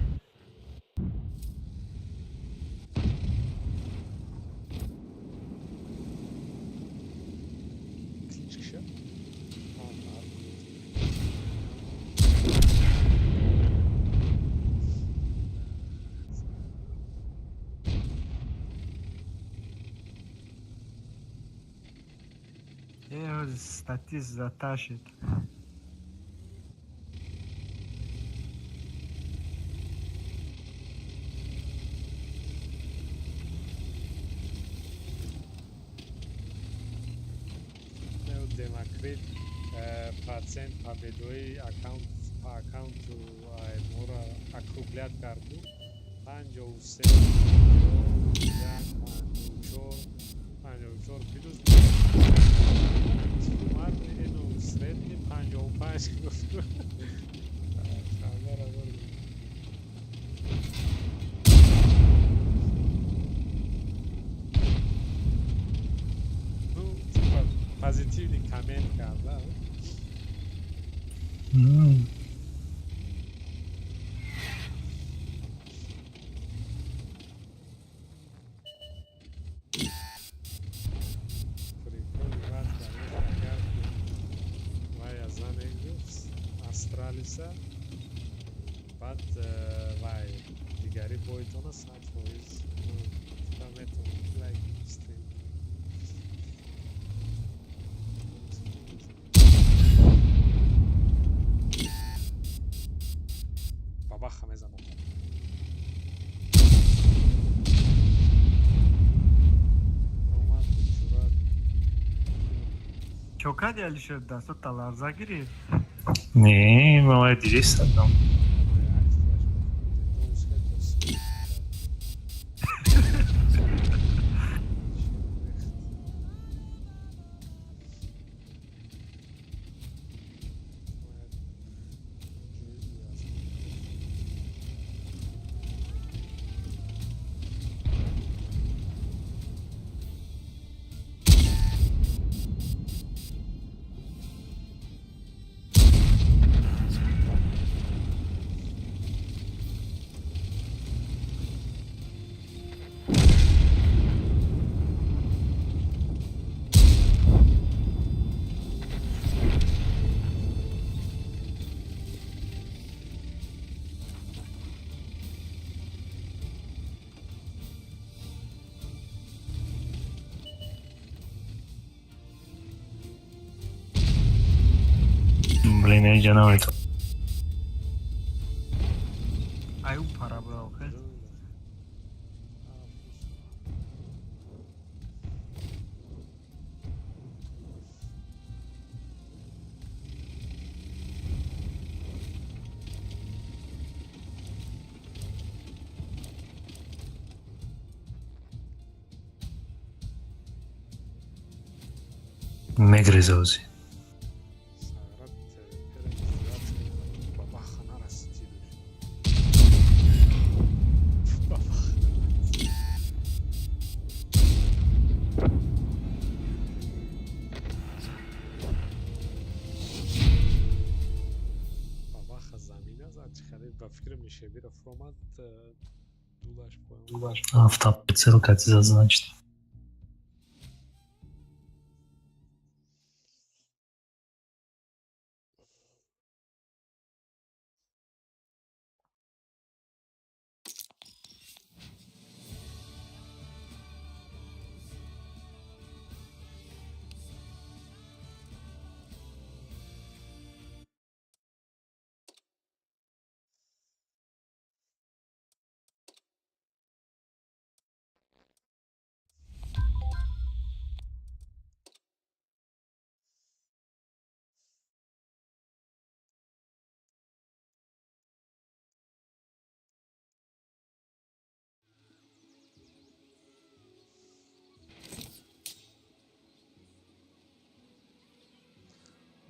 کلیچ شد Статис затащит. Демокрит процент победой аккаунт по аккаунту мора округлят карду 53 54 плюс суммарный средний 55 гуфт. پازیتیولی کامنت کرده. فریکو وقت کرده اگر وای از زن ایگوز استرالیسه بعد وای دیگری بایتون ساعت بایز کامنتون لایک استریم بابا خمه زمان رومات بچورات Чокад ялишер дасто таларза гирифт. نه ما دیگه سردم блин جناب تو Аю парабра охе. مگریزوزی با فکر میشه بیره فرامت دولاش پویم آفتاب celka zaznačte.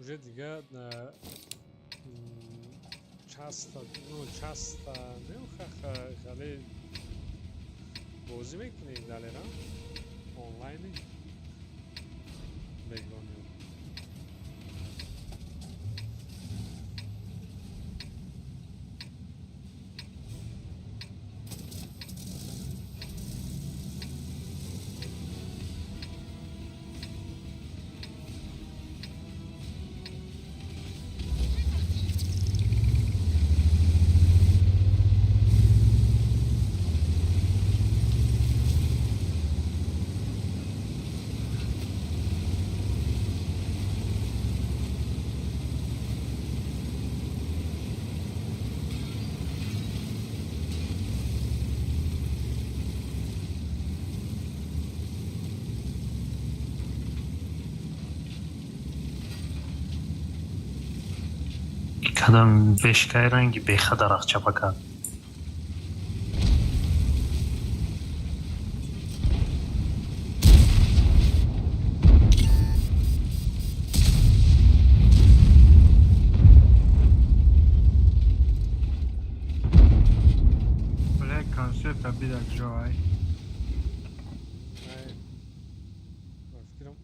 уже دیگه часто نمیخواه خیلی بازی میکنی دلیرا آنلاینی بگانی کدام وشکای رنگی به خدرخ چپکا Bile konsept bir dakika joy. با فکرم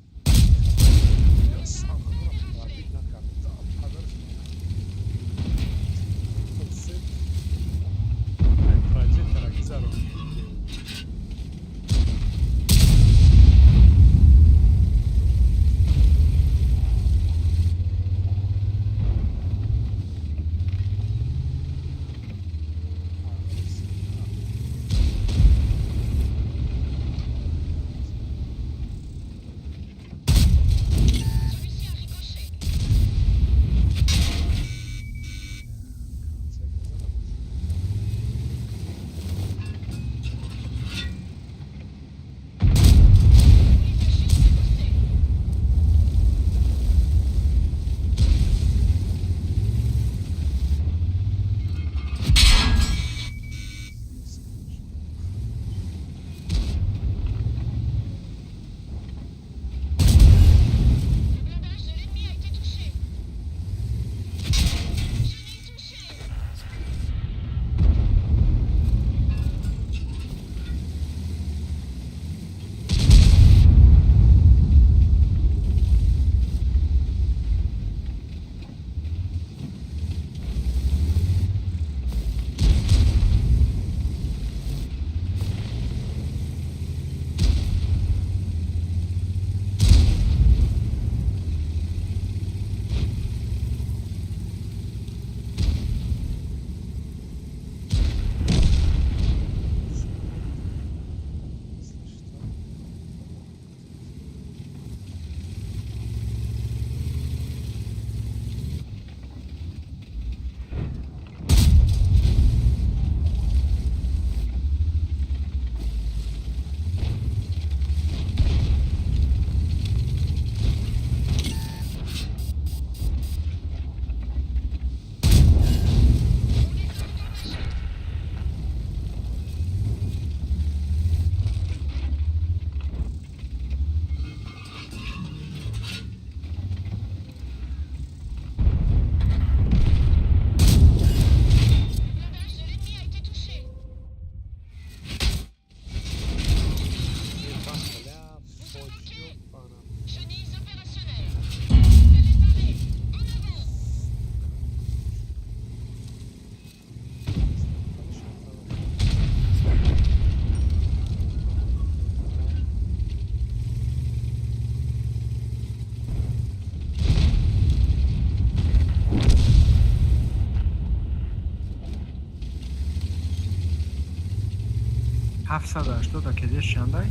180 کدیش شندای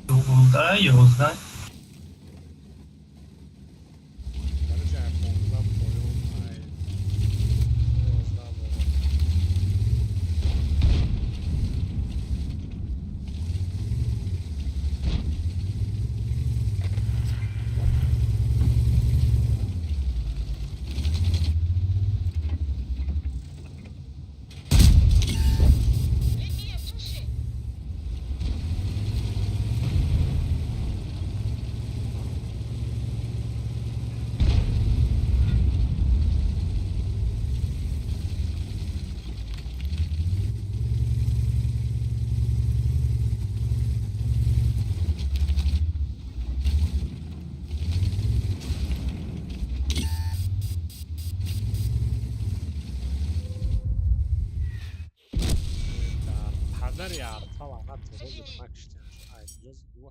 12 11 درجه 15 پایون ای 11 بابا در یار طبعا تروز ماکشتنش ای جز و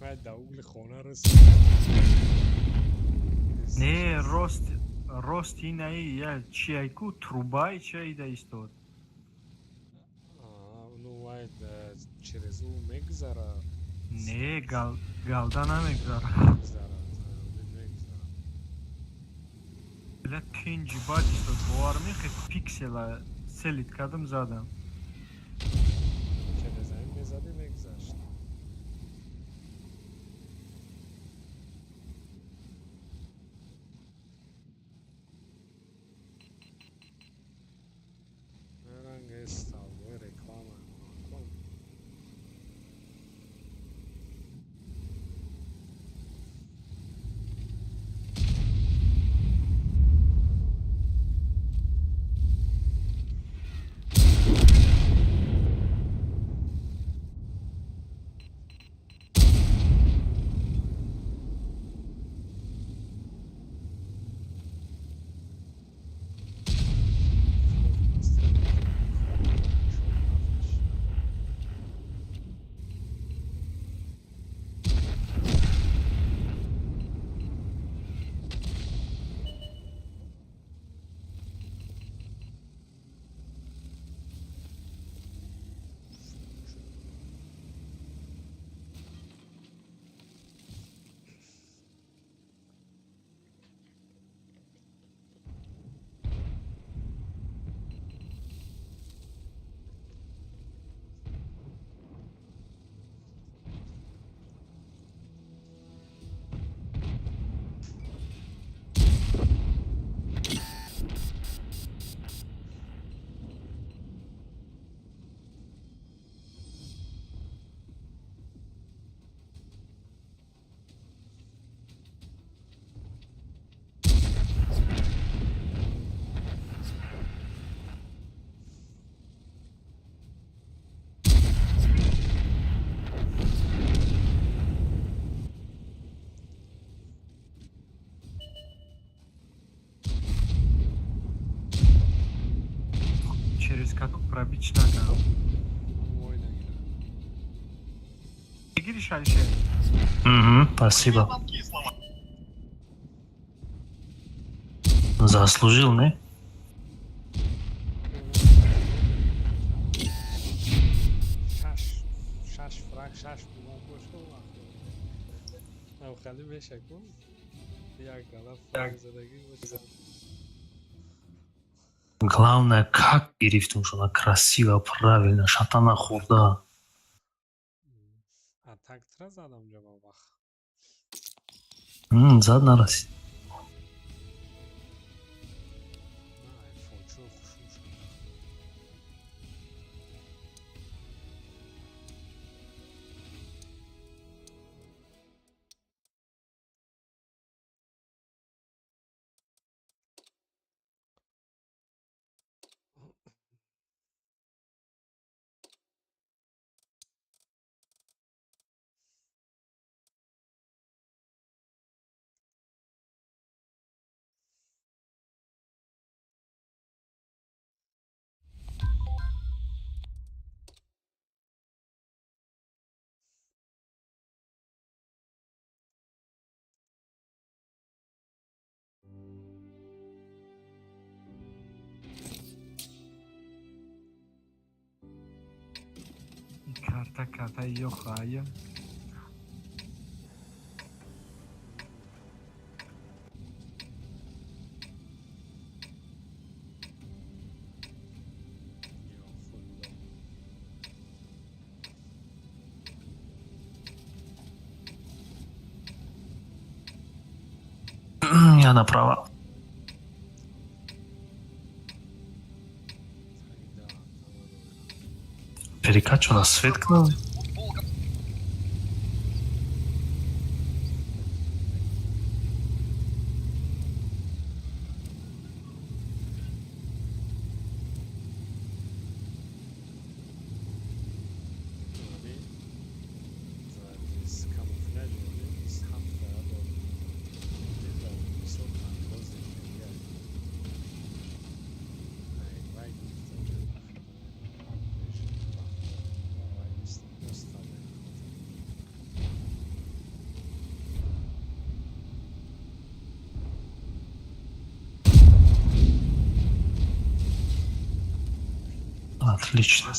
باید دوگل خونه رسید نه راست اینه یا چی ایکو تروبای چی ایده ایستود اونو باید через او میگذره نه گلده نمیگذاره میگذره بله تینجی باید ایستود باور میخی پیکسل سلیت کدم زدم که بزنیم میزدی میگذشت رنگ استالوی رکلام کن через как пробить надо وای نگیره بگیریش علیشه Спасибо. Заслужил, не? شش فرق شش بیمان باشه و او خیلی بشه کن یک گلف فرق زدگی باشه Главное, как гирифтун, что она красиво, правильно, шатана хурда. атактра задам ҷавоб вақт. Зад нараси. Най, фоҷио хушум шуда. Карта ёхая. Ё худо. Я направо. Хайда, намадоя. Перекачу на светкну. Ами, заради камуфляжа, из ҳафта до дида мисол андози мега. Ай, вай гуфта ҷавахта. Режим вақта. Вай остаде. Отлично.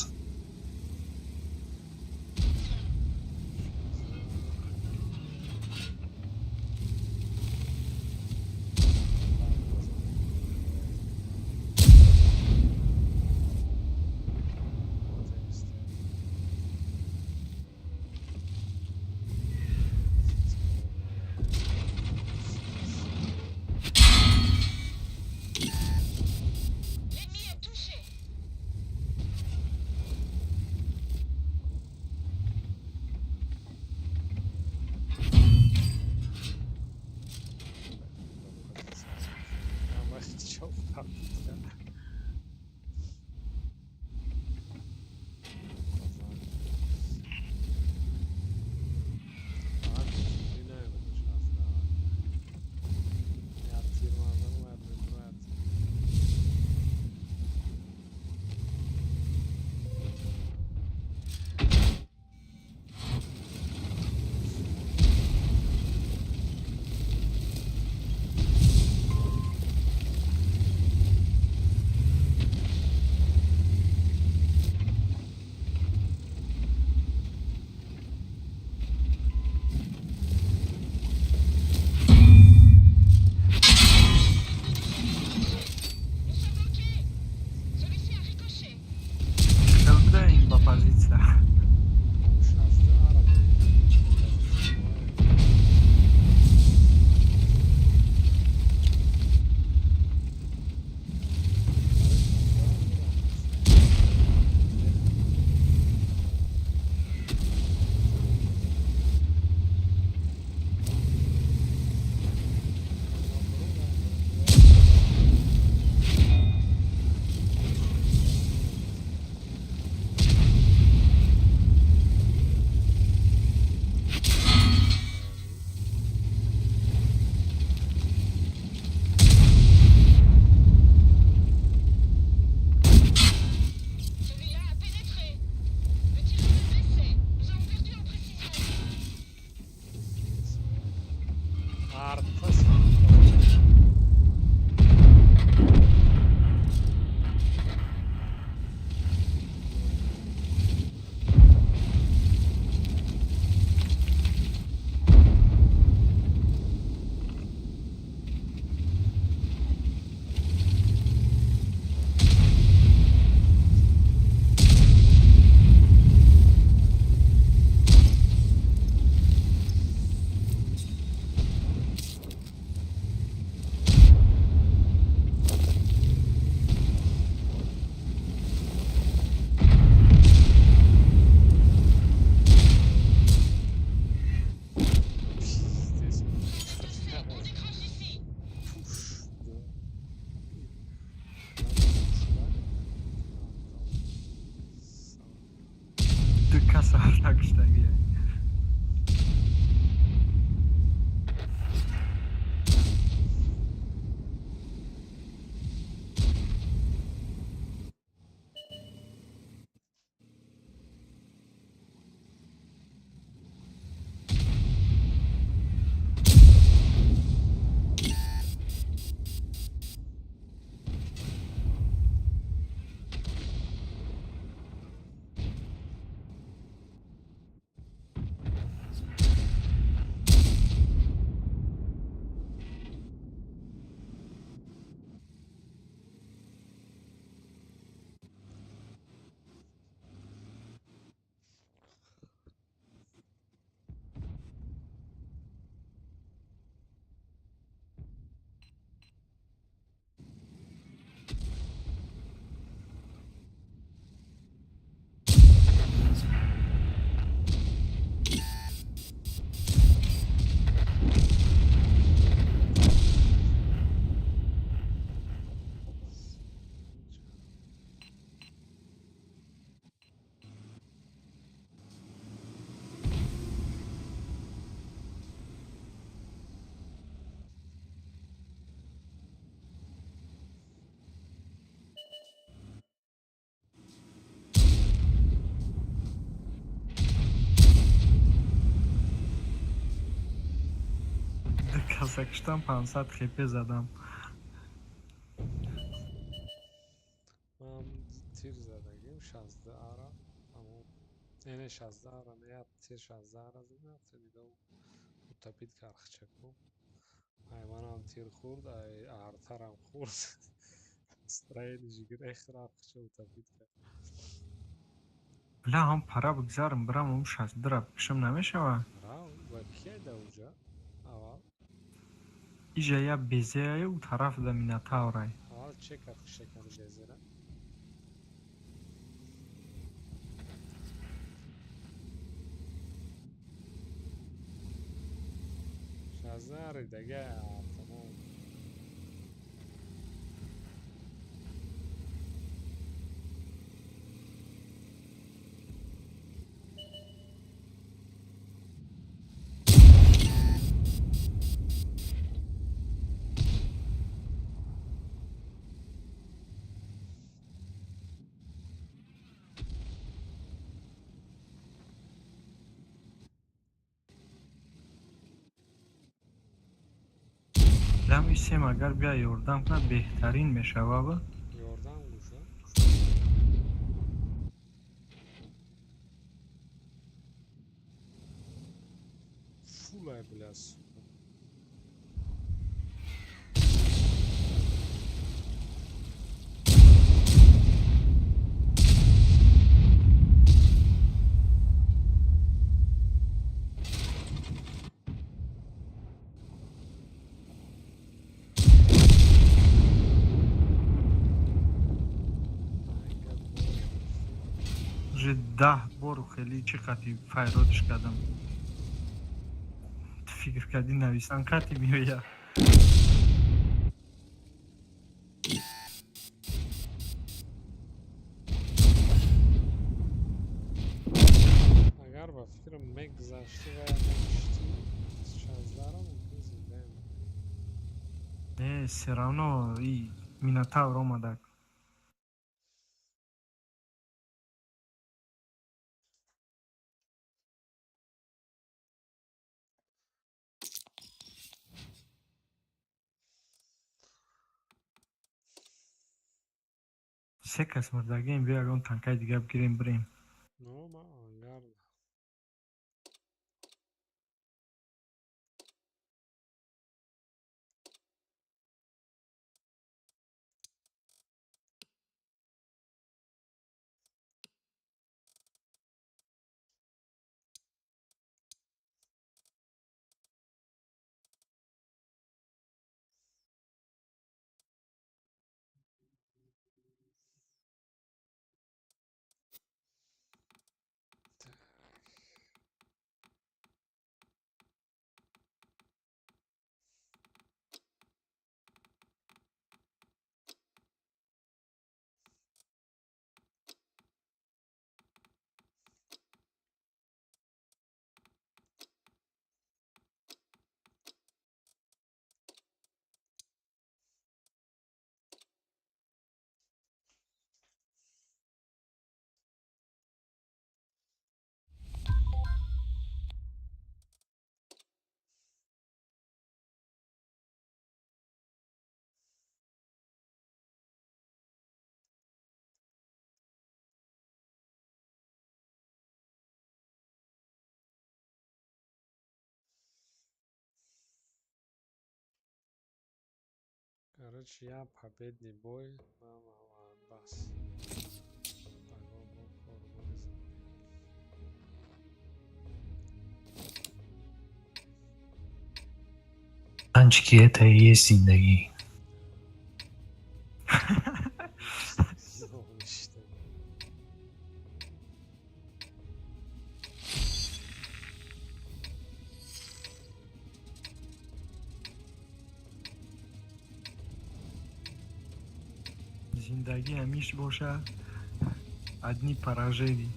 کاسه کشتم 500 خیپه زدم. من تیر زدگیم 16 آره اما اینه 16 آره نه تیر 16 آره زدم تا دیگه تپید کارخچه کن من هم تیر خورد ای آرترم خورد استرایل جگر اختراق شد تپید کرد بله هم پره بگذارم برم اون 16 را بکشم نمیشه و راو و کیه ده اوجا اول ایجا یا بیزه او طرف ده میناتاورای. اول چه کارخچه کنی بزیره 16 آره دیگه تمام دم ایسیم اگر بیا یوردم کنه بهترین میشه بابا. یاردن گوشه فولای بلاس جه 10 بار خیلی چه قطعی فیراتش کردم. فکر کردی نویسن قطعی میویا. اگر با فکر مگذشتی و نگشتی 16 را ممکن زنده نه سرانو ای میناتاور آمده. سه کس مردگیم بیا اون تنکای دیگه بگیریم بریم. نو ما آنگار ده короче я победный бой мама бас по-моему корбон Танчики это и есть زندگی. işte زندگی همیش باشه одни поражения.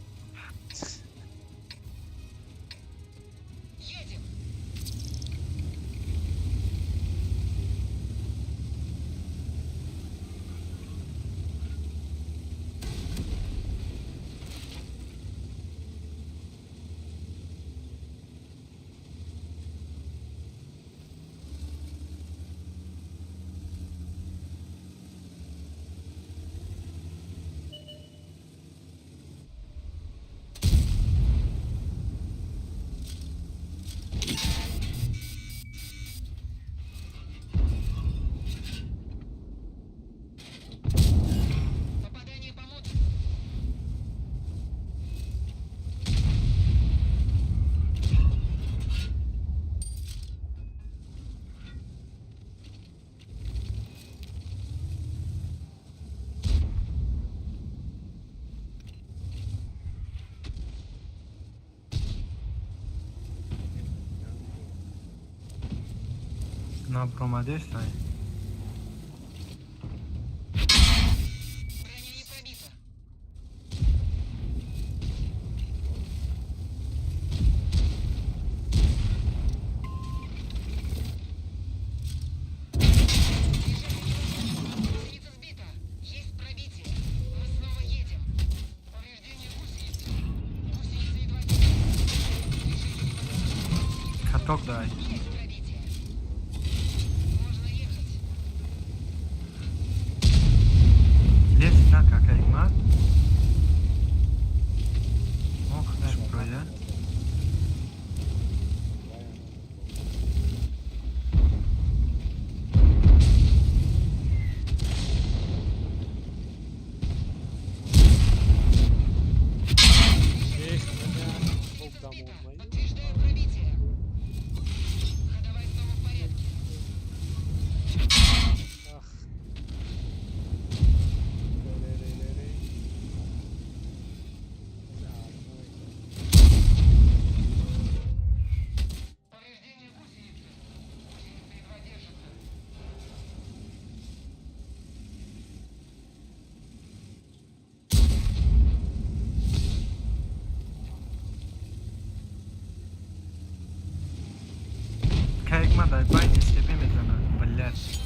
На промаде стай. Каток дай. Лезь на как Айгмат. Ох, наш проя. Кайгмат дай байди себе мезана. Блядь.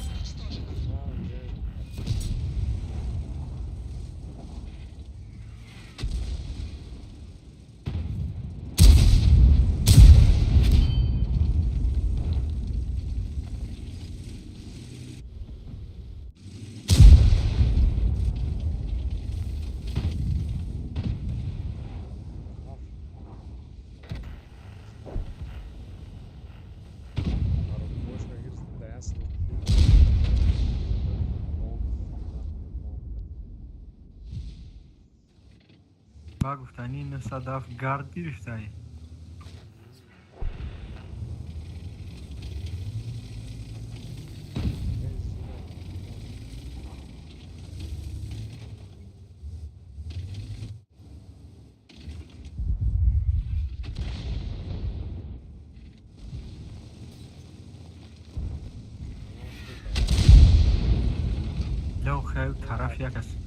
با گفتنی نصدف گرد گرفتایی لو خیلی طرف یک است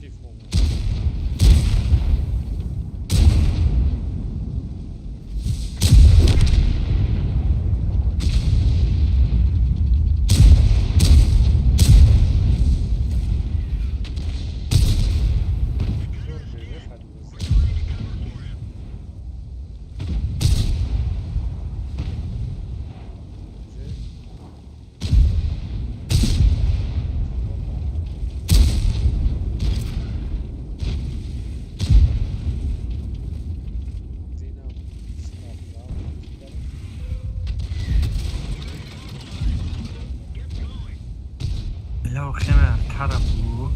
لو خیلی طرف بود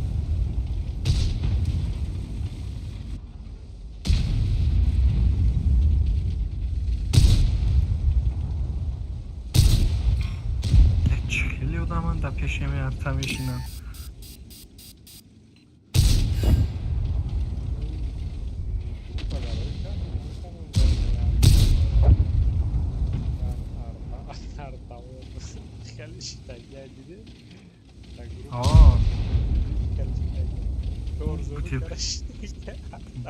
خیلی آدم در پیش میرفتم میشینم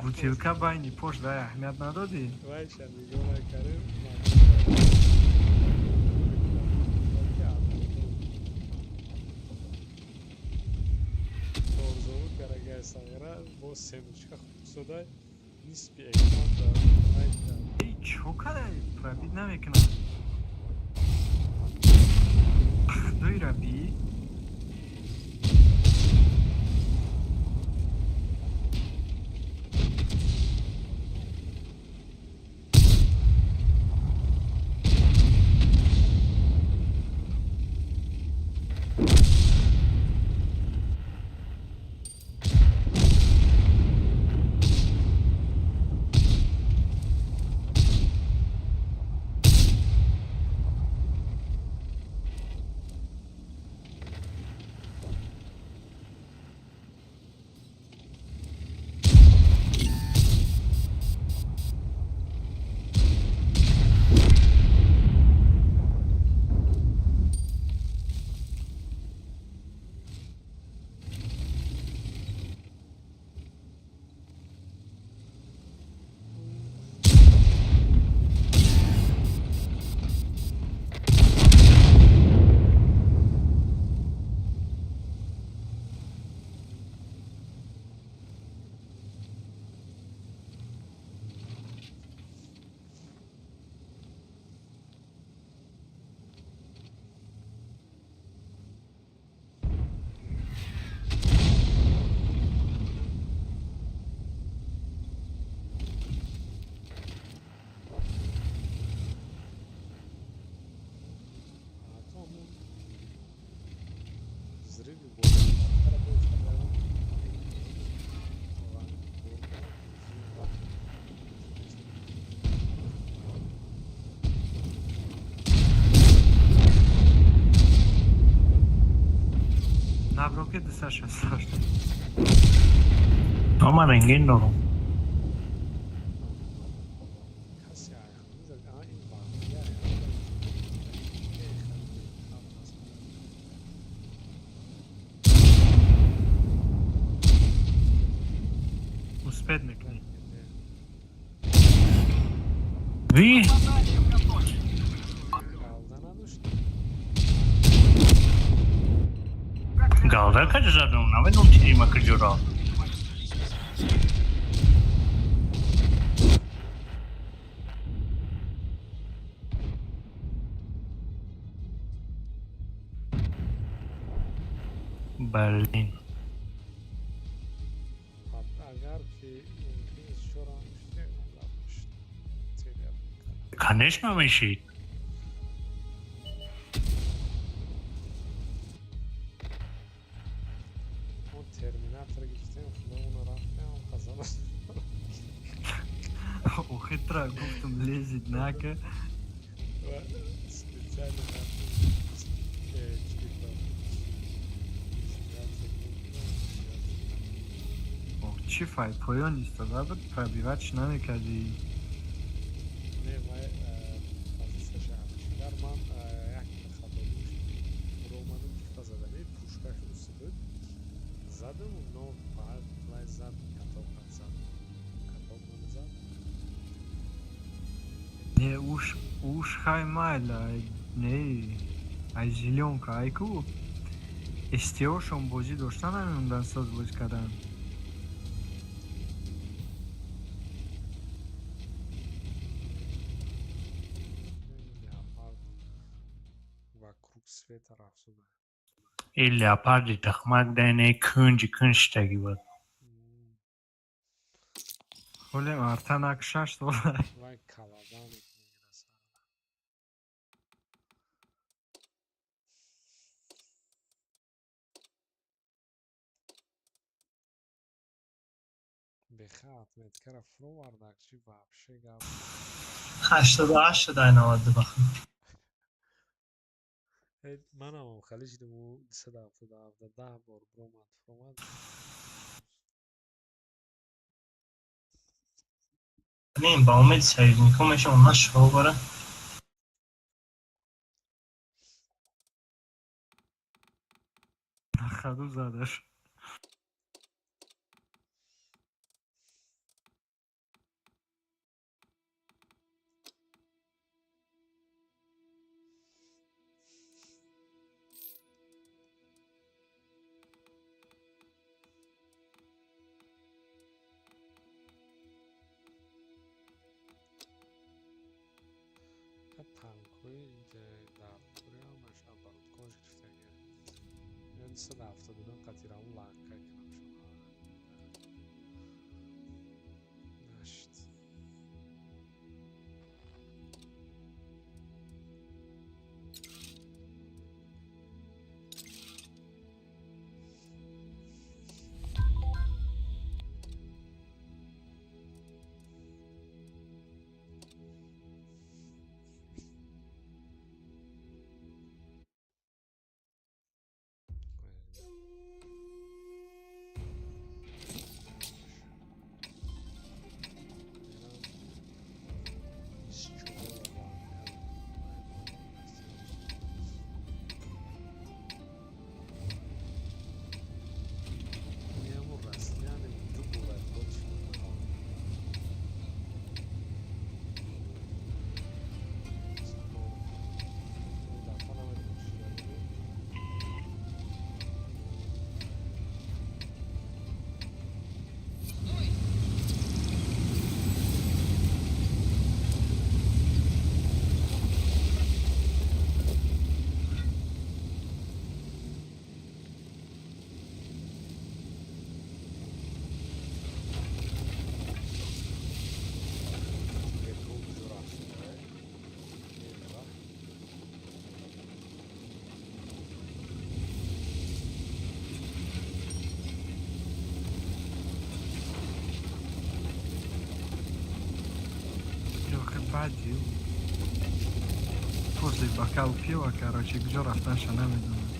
бутилка байни пош дай аҳамият надодӣ чо кадай пробит намекунам худои рабӣ Риги бозии бартара бофтадан. Навроке десаша страшно. Ama rengin doğru. Каси аяниза ин вақтия аяниза Успеть мекни. Vi? Galda надушт. Galda kaçırdın. Ne ben ultimi kaçırdım. Berlin. Агар ки инглиз шура муште ундамушт. Целият. Конечно, мешит. Он терминатор гифтем худамуна рафтам қазана. Ухитра гуфтум лезет нака. Ва специально Чи фай поён истода буд пробивач намекарди. не май позиция шахар ман як хато роману гифта задани пушкаш уст буд задам но баъд лай зад катоб зад катоб зад Не уж хай майла не ай зеленка айку. استیاشون بازی داشتن همین ساز بازی کردن. вокруг света рафсуда. İlle yapardı takmak dene künstegi var. ولی ارتن اکشش داره. Вай каладан мегираса. بخاط نتکر فرو وارداکچی вообще гап. 88 شد این آمده بخون. منم خلیج دمو 270 10 بار برومد این با امید سعید میکنمش اونها شو باره. خدو زدش. танкои дафтури ҳамаш оборудкош гирифтагия. Ё 270 қатираму ланка кунам нашид. میپرسی بکل پیو کراچی کجا رفتنش نمیدونم.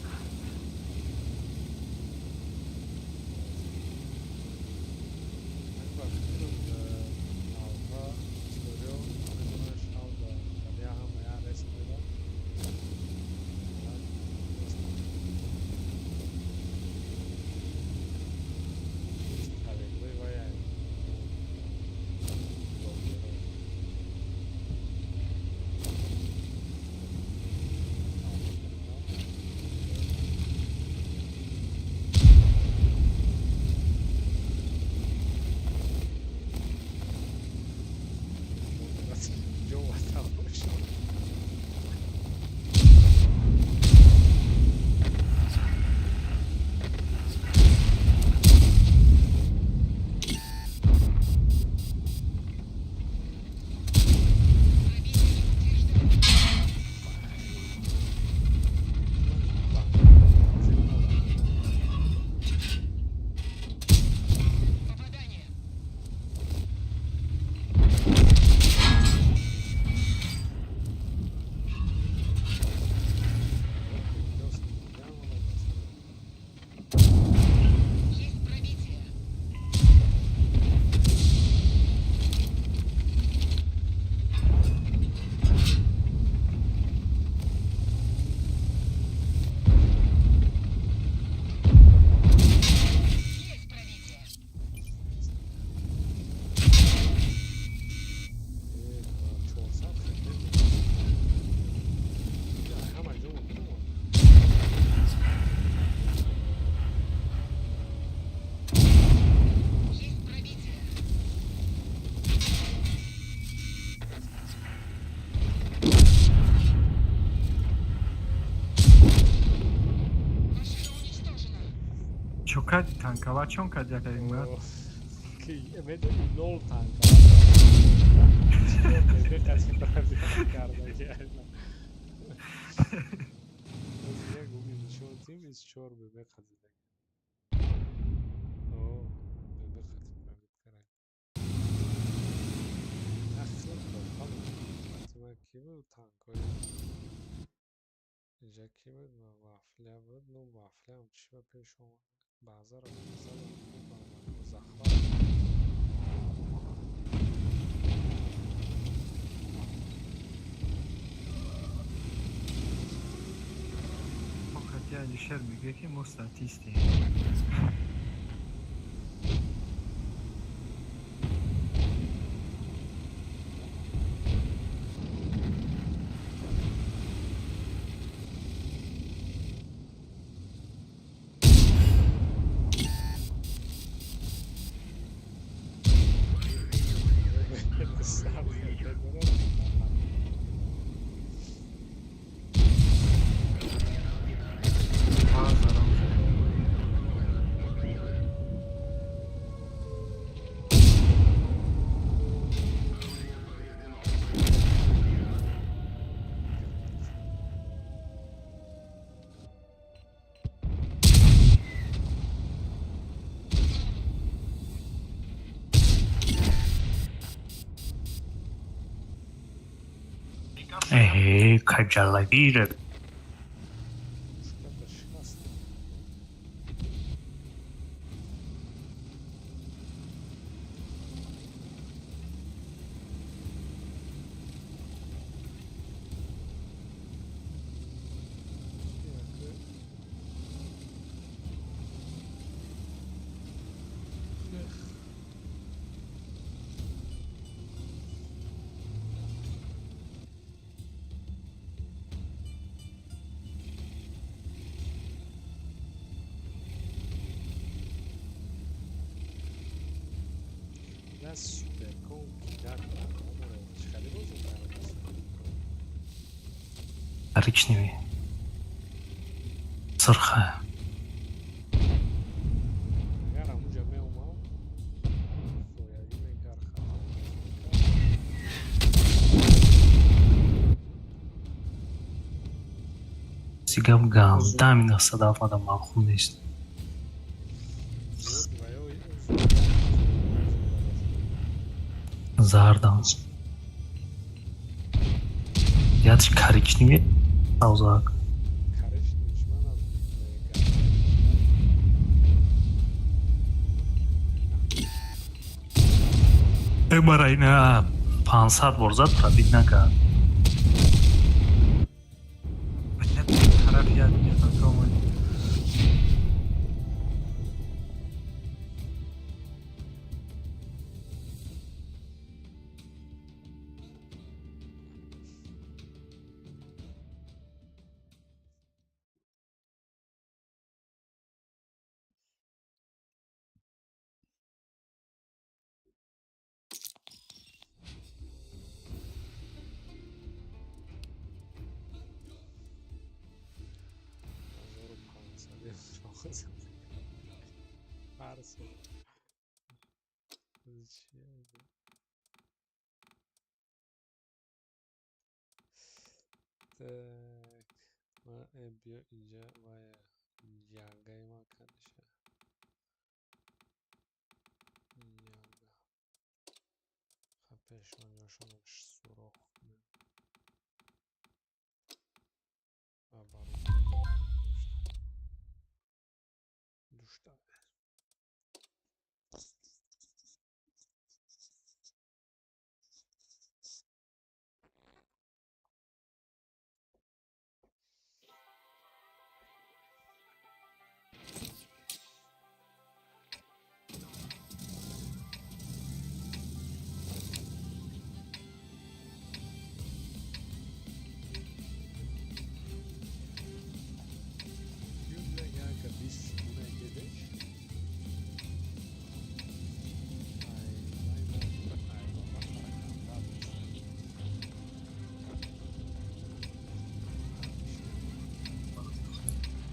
Чукать танкова чонка дяка имат. بدون نول تانک قصد بردی کرده گردن یک گوگی چون تیم از چور به بخزیده اوه به بخزید بردید کرد اخیر بخوام حتما کی بود تانک های اینجا کی بود وافله بود نو وافله هم چی با پیش اومد بازار مزخرف فقط یه شعر میگه که مستطیستی. Kajalagir. سوپر کن خیلی بازی Коричневый. Сырха. اگر همونجا می اومد باید میکر Sigam gal. Tamina sadaf adam mahkum işte. Zardan. Яач каричними саузак. Коричневый düşmanım. Эмарайна 500 борзад пробит накард. باید طرف یاد گرفتن که اومد. Parça. Так, ما بیا اینجا و یاگای ما کنشه یاگا خب پیشونیاشونش سوراخ کنیم و بارو دوشتا Юля яга biz buna gideş.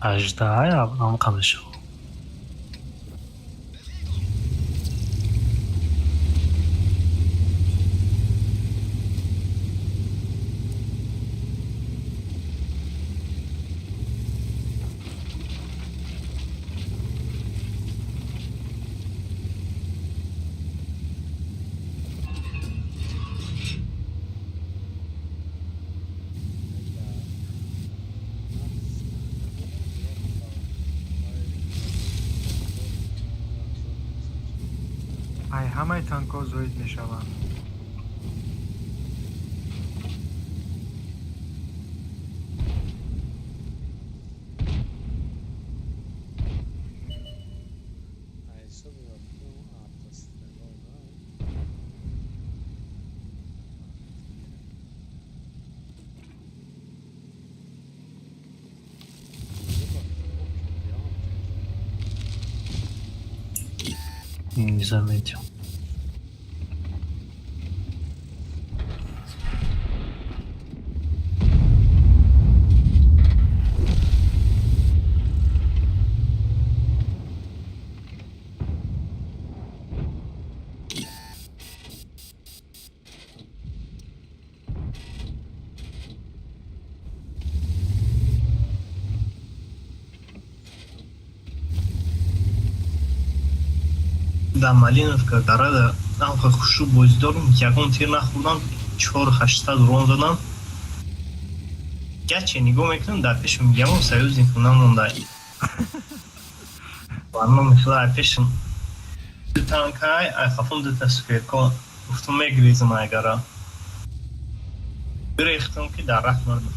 Аждаҳои Авраам-Қамишо. ای همه تانکا زوید میشوند. Adesso mi apro a Castellona. Не заметил. در Малиновка гарада анха хушу бозӣ дорем, ягон тир нахӯрдам, 4-8 рон задам. Гаче нигоҳ мекунам, дар пешам ягон союзникам намонда. Варно мехла пешам танкай, ай хафун дата суперко. Гуфтам мегрезам агара. Гирехтам ки дар рафт мардам.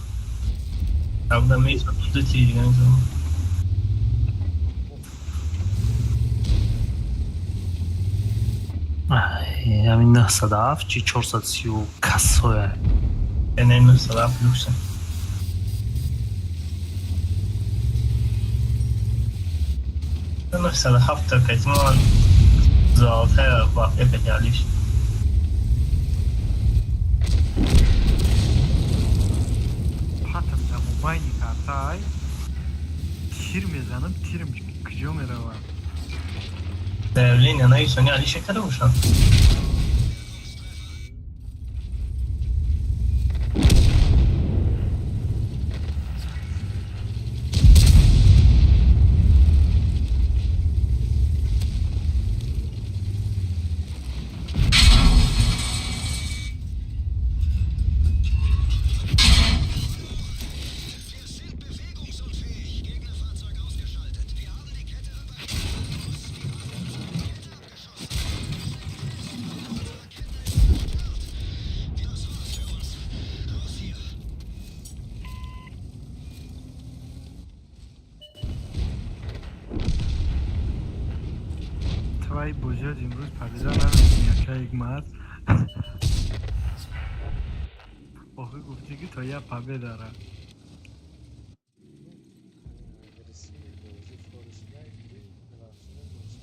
Правда мезам ду тири мезам. Ҳамин 907 чи 430 кассоя. Ene 907 люкса. مثلا 7 کتمان زالتر واقع بگردیش حتی در موبایلی کارتای تیر میزنم تیرم کجا میروم. درلین یا نه ایسانی علی شکره باشم این بازیات امروز پدیده نداشتیم که حکمت آخه گفتی که تا یه پبه داره aggressiv بازی فورس لایکی رفتن بازی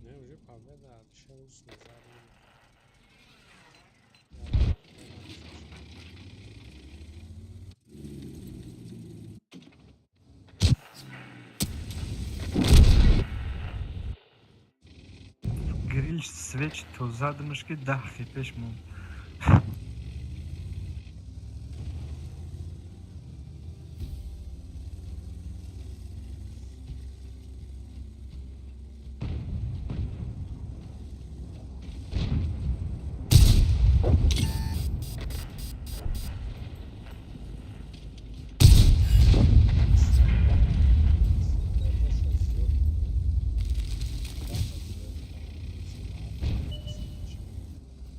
نه اونجا پاوه در شروع نظر گریل سویچ تو زدمش که 10 خیپش موند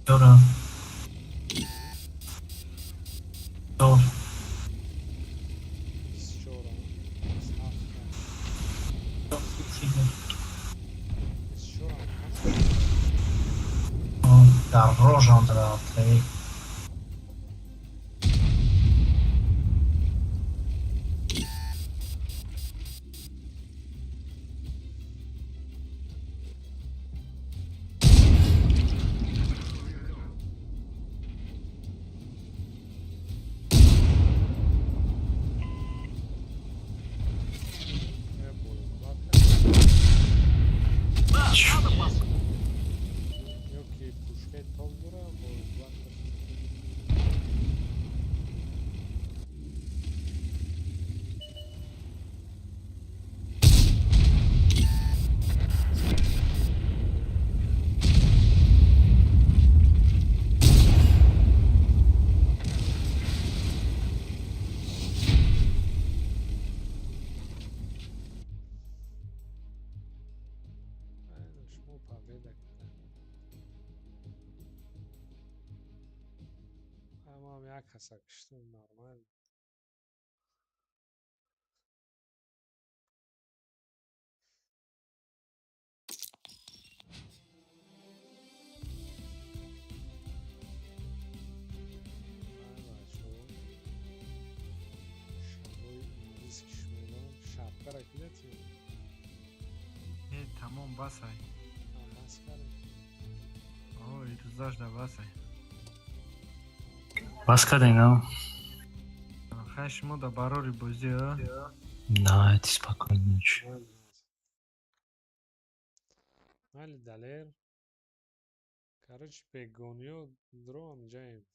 چرا؟ دور در روژان دراتی Yoki pushka toldira شما پاوه اما هم یک کسکشتون نرمال شبای انگلیس کشمیدم شبکه را کلیتی تمام بس های هست کردم آه این روزاش ده بس های بس کردین خیلی شما ده براری بازی ها Да, это спокойно ночь. ولی دلیر короче بگونیو درو هم جایم